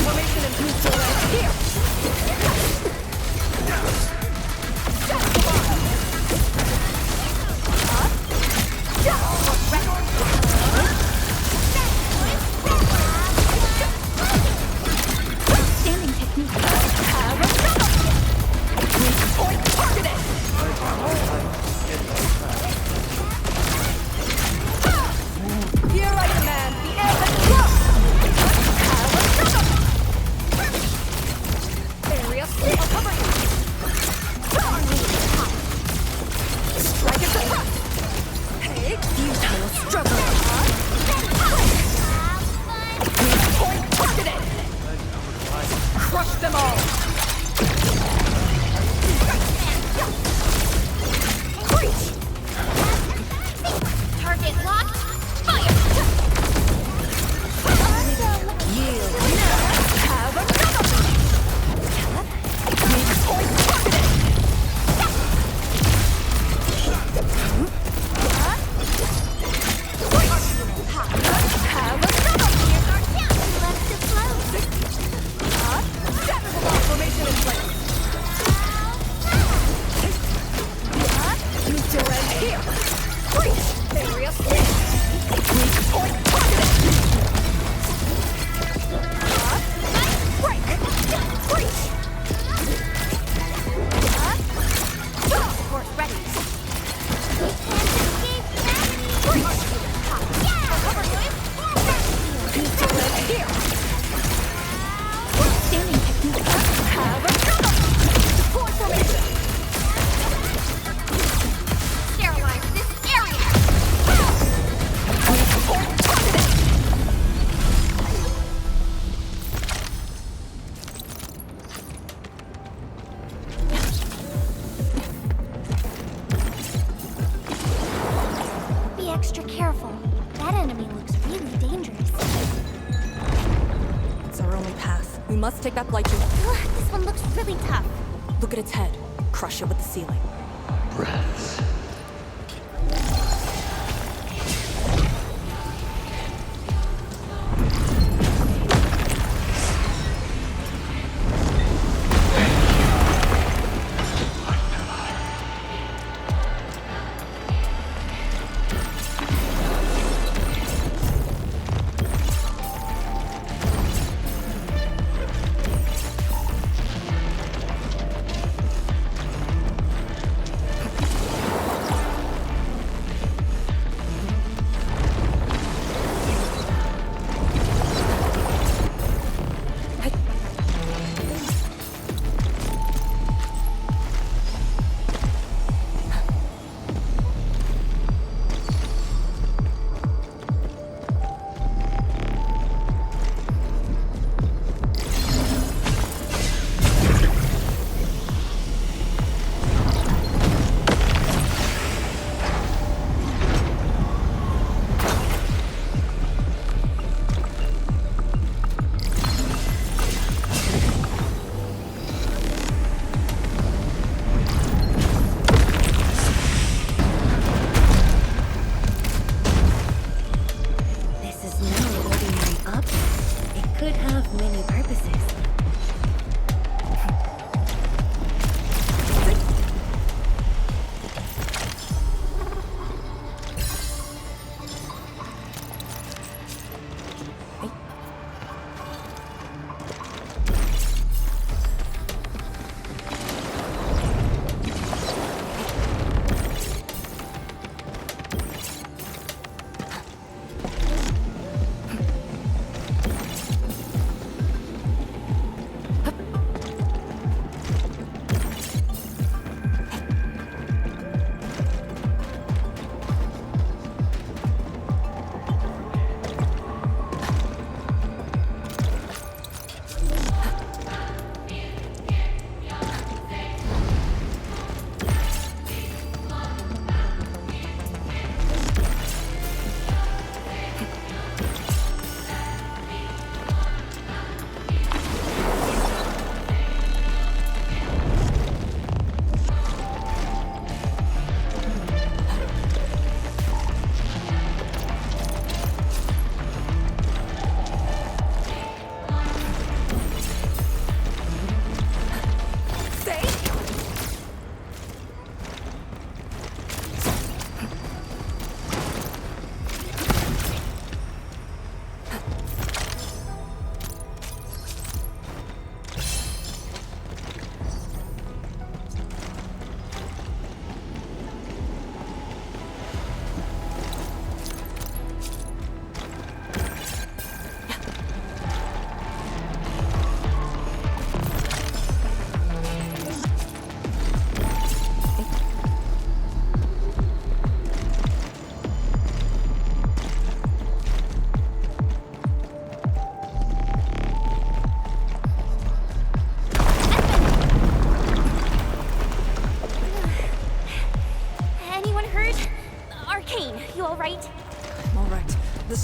Formation and boost here! Crush them all! Target locked. Fire! Yield now! Have another! Midpoint targeted! Have another! Here's our chance. Left to float. Damnable formation in place! You two end here! Breach! Area split! Weak point targeted! Break! Breach! Support ready. Breach! You two end here! Standing technique. Have another! Point formation! Sterilize this area. Weak point targeted! Be extra careful. That enemy looks really dangerous. It's our only path. We must take that blight to... Ugh, this one looks really tough. Look at its head. Crush it with the ceiling. Breaths.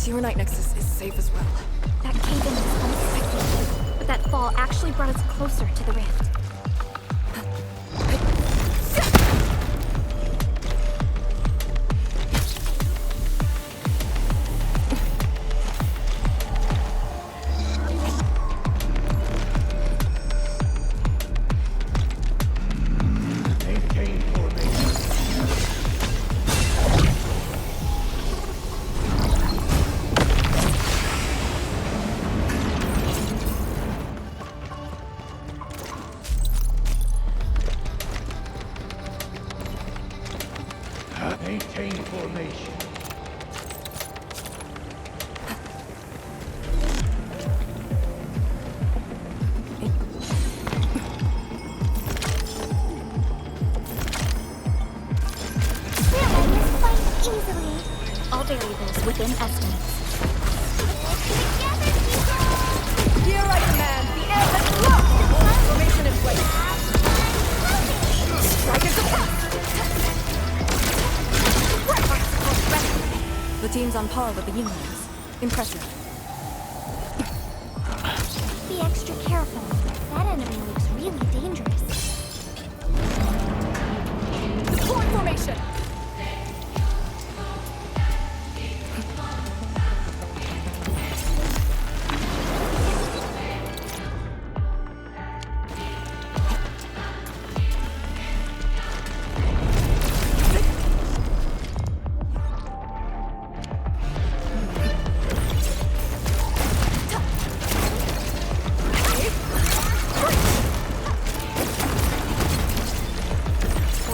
Shirenite Nexus is safe as well. That cave-in was unexpected, but that fall actually brought us closer to the rift. Maintain formation. Maintain formation. All variables within estimates. Here I command the air has locked! Formation in place. Strike at the front! The team's on par with the Yinglings. Impressive. Be extra careful. That enemy looks really dangerous. Deploy formation!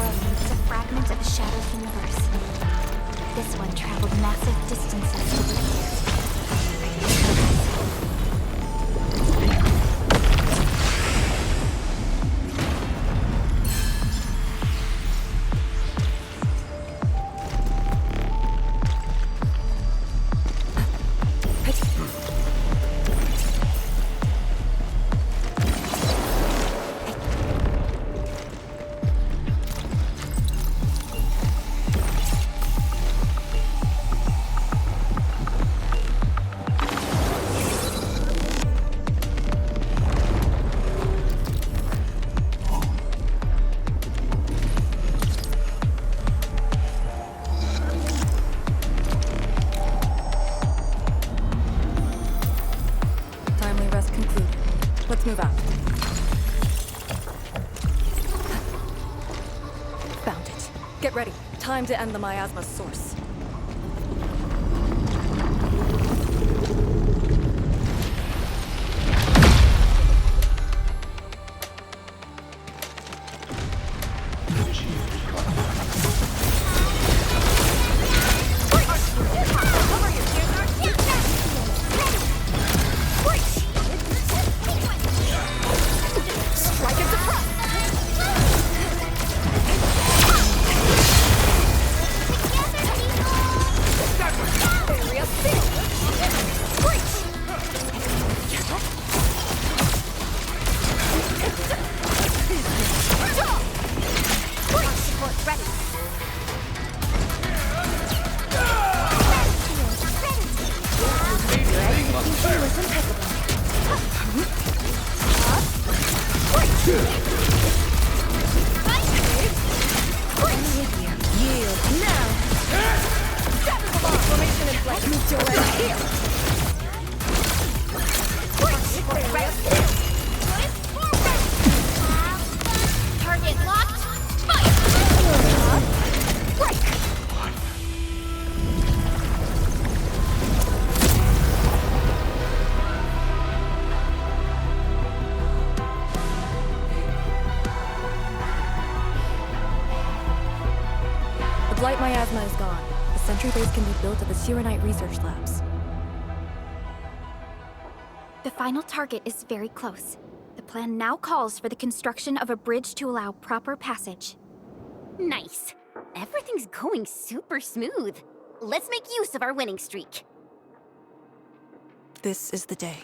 It's a fragment of the Shadow's universe. This one traveled massive distances to be here. Timely rest concluded. Let's move out. Found it. Get ready. Time to end the miasma's source. Strike at the front! Area sealed! Breach! Breach! Support ready! Yield now! Formation in place. Move to right here. Target locked. Fire! Break! The Blight miasma is gone. The sentry base can be built at the Shirenite research labs. The final target is very close. The plan now calls for the construction of a bridge to allow proper passage. Nice. Everything's going super smooth. Let's make use of our winning streak. This is the day.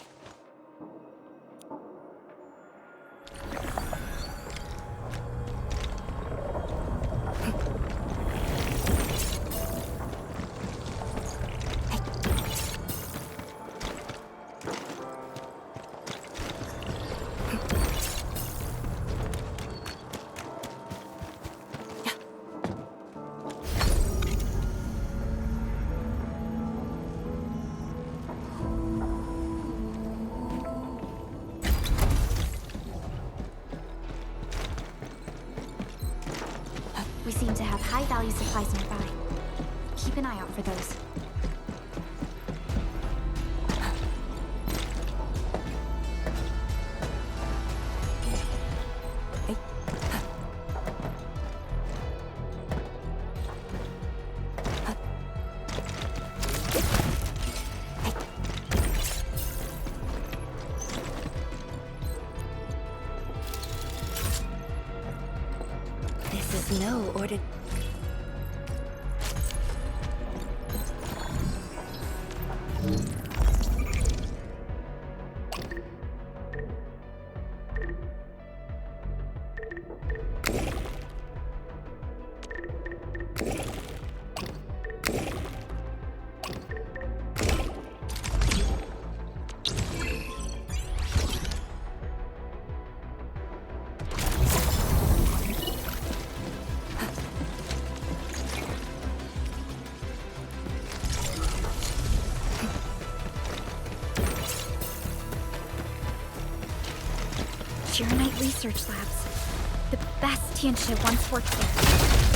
We seem to have high-value supplies nearby. Keep an eye out for those. This is no order. Arknight research labs. The best Tianxia once worked there.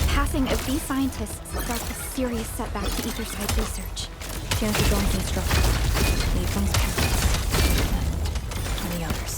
Passing of these scientists dealt a serious setback to Etherside research. Tianxia Zhong's instructor. Li Feng's parents. And the others.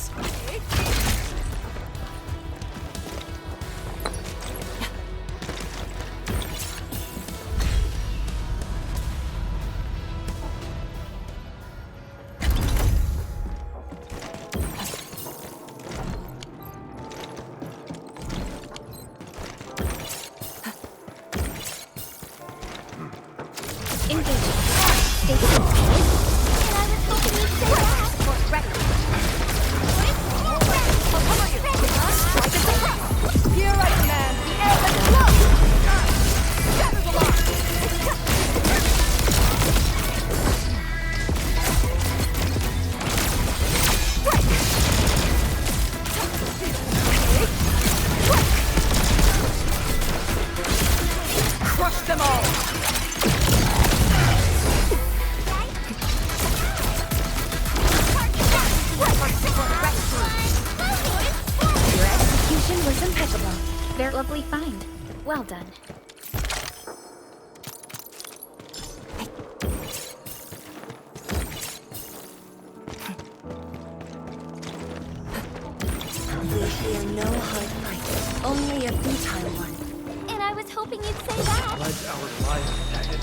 Very lovely find. Well done. We fear no hard fight, only a futile one. And I was hoping you'd say that. Pledge our lives that it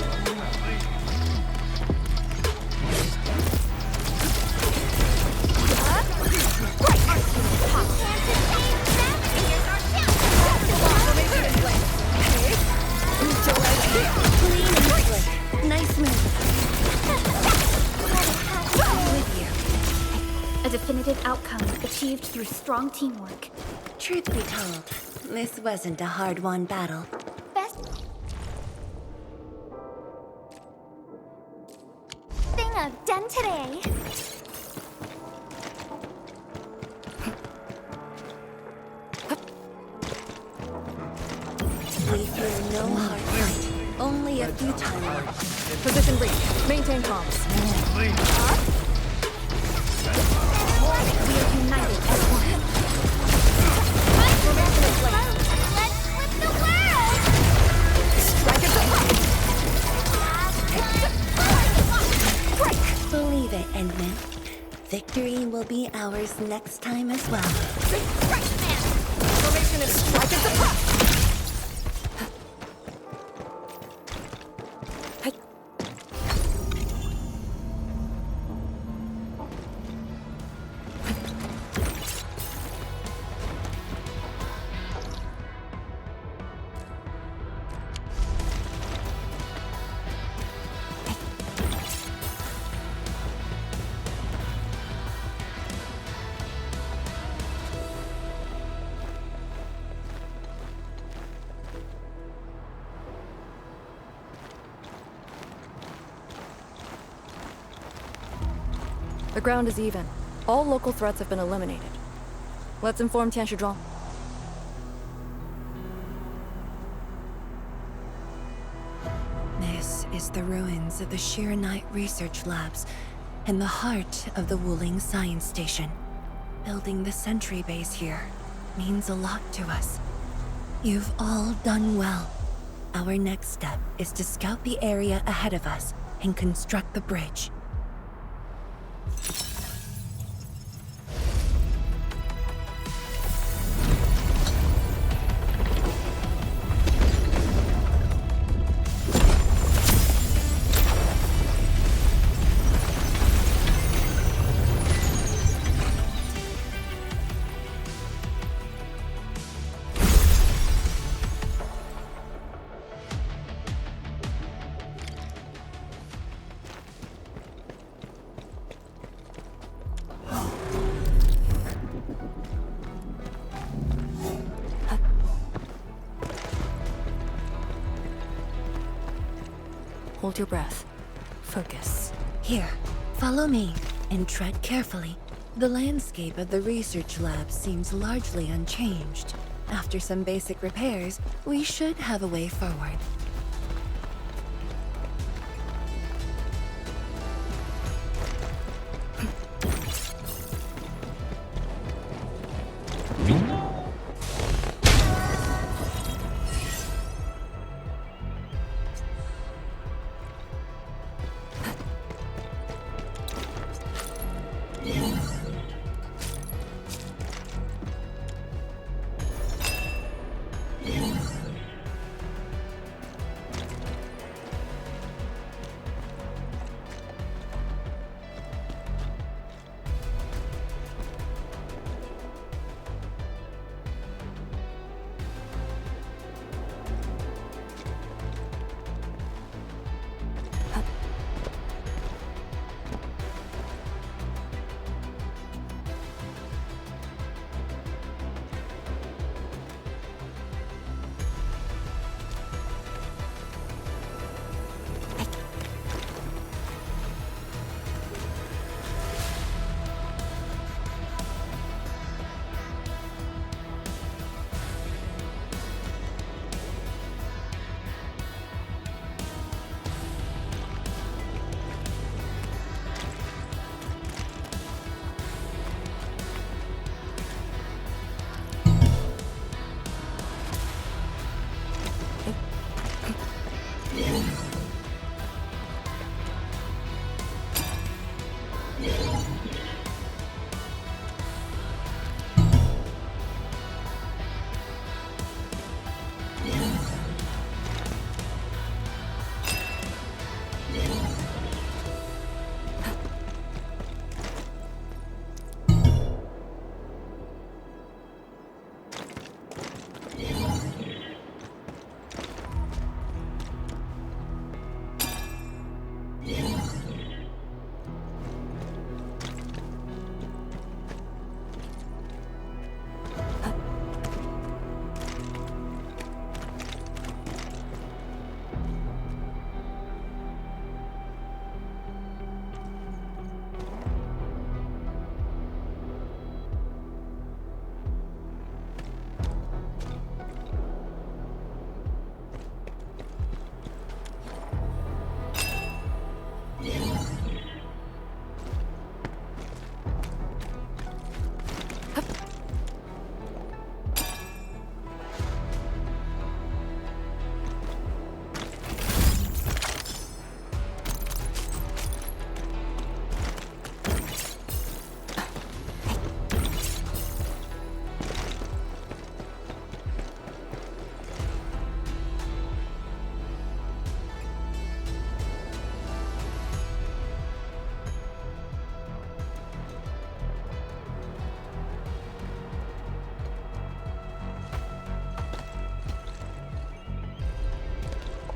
Nice move. With you. A definitive outcome achieved through strong teamwork. Truth be told, this wasn't a hard-won battle. Best thing I've done today. We fear no hard fight, only a futile one. Position reach. Maintain comms. We are united as one. Let's flip the world! Strike at the Believe it, Endman. Victory will be ours next time as well. formation is strike at the top. The ground is even. All local threats have been eliminated. Let's inform Tianxia Zhuang. This is the ruins of the Arknight research labs in the heart of the Wuling Science Station. Building the sentry base here means a lot to us. You've all done well. Our next step is to scout the area ahead of us and construct the bridge. Hold your breath. Focus. Here, follow me and tread carefully. The landscape of the research lab seems largely unchanged. After some basic repairs, we should have a way forward.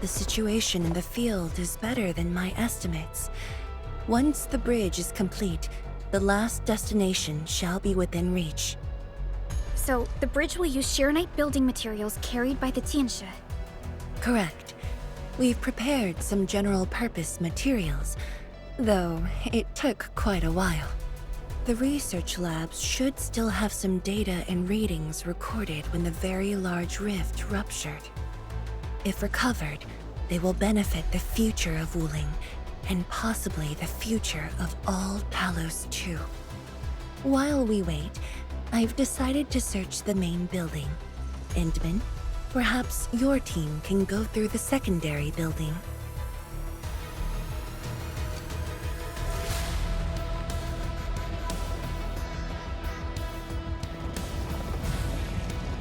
The situation in the field is better than my estimates. Once the bridge is complete, the last destination shall be within reach. So, the bridge will use Shirenite building materials carried by the Tianshi. Correct. We've prepared some general-purpose materials, though it took quite a while. The research labs should still have some data and readings recorded when the very large rift ruptured. If recovered, they will benefit the future of Wuling, and possibly the future of all Talos too. While we wait, I've decided to search the main building. Endman, Perhaps your team can go through the secondary building.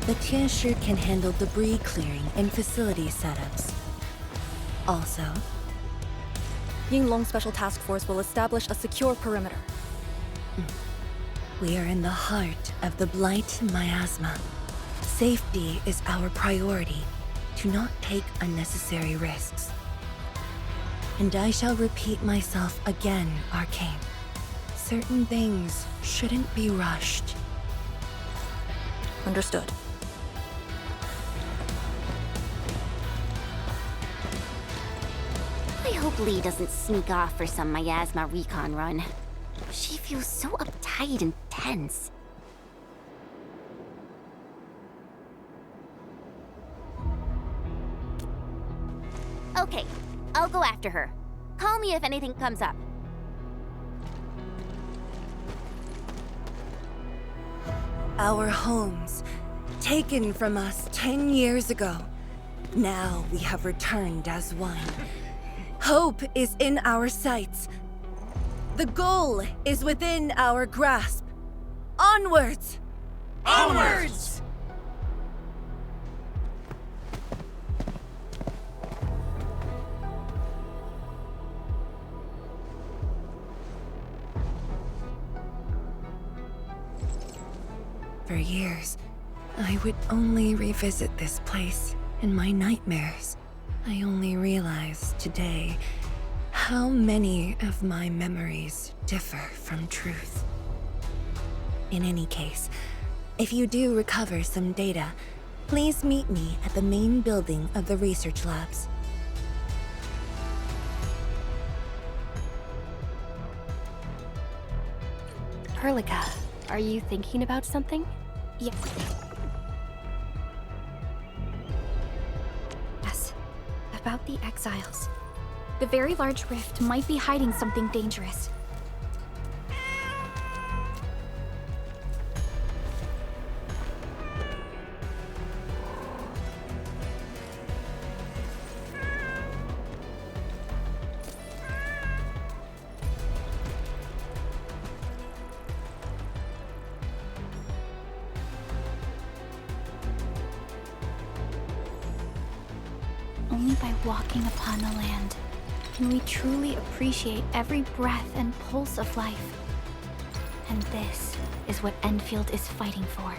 The Tianshi can handle debris clearing and facility setups. Also, Yinglong Special Task Force will establish a secure perimeter. we are in the heart of the Blight miasma. Safety is our priority. Do not take unnecessary risks. And I shall repeat myself again, Arcane. Certain things shouldn't be rushed. Understood. I hope Lee doesn't sneak off for some miasma recon run. She feels so uptight and tense. Okay, I'll go after her. Call me if anything comes up. Our homes, taken from us 10 years ago. Now we have returned as one. Hope is in our sights. The goal is within our grasp. Onwards! Onwards! For years, I would only revisit this place in my nightmares. I only realized today how many of my memories differ from truth. In any case, if you do recover some data, please meet me at the main building of the research labs. Perlica, are you thinking about something? Yes. Yes. About the exiles. The very large rift might be hiding something dangerous. Only by walking upon the land can we truly appreciate every breath and pulse of life. And this is what Endfield is fighting for.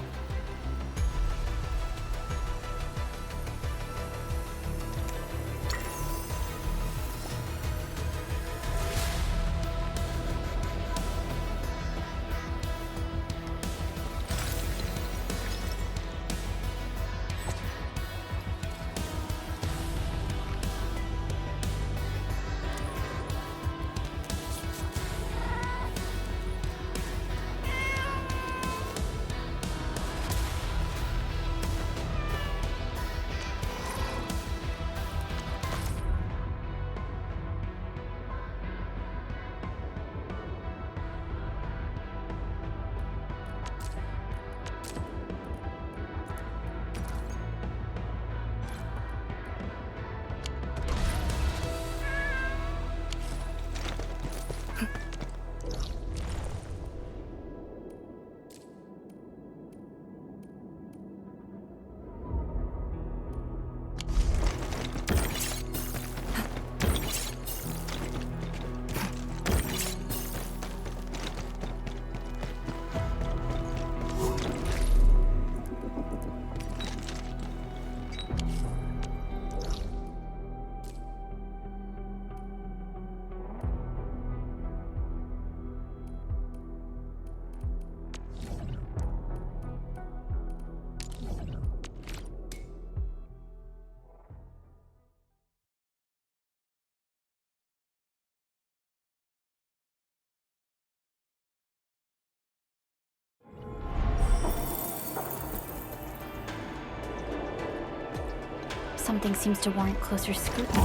Something seems to warrant closer scrutiny.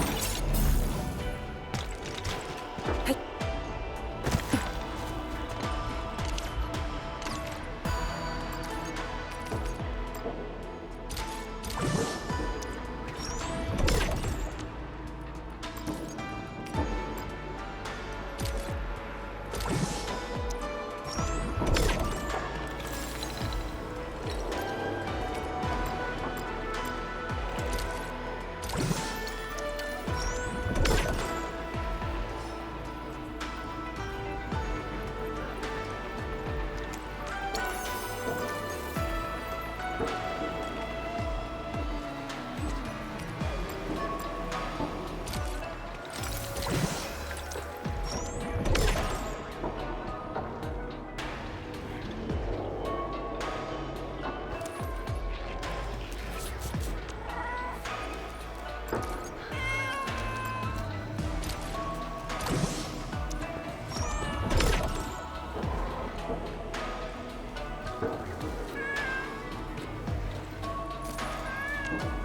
You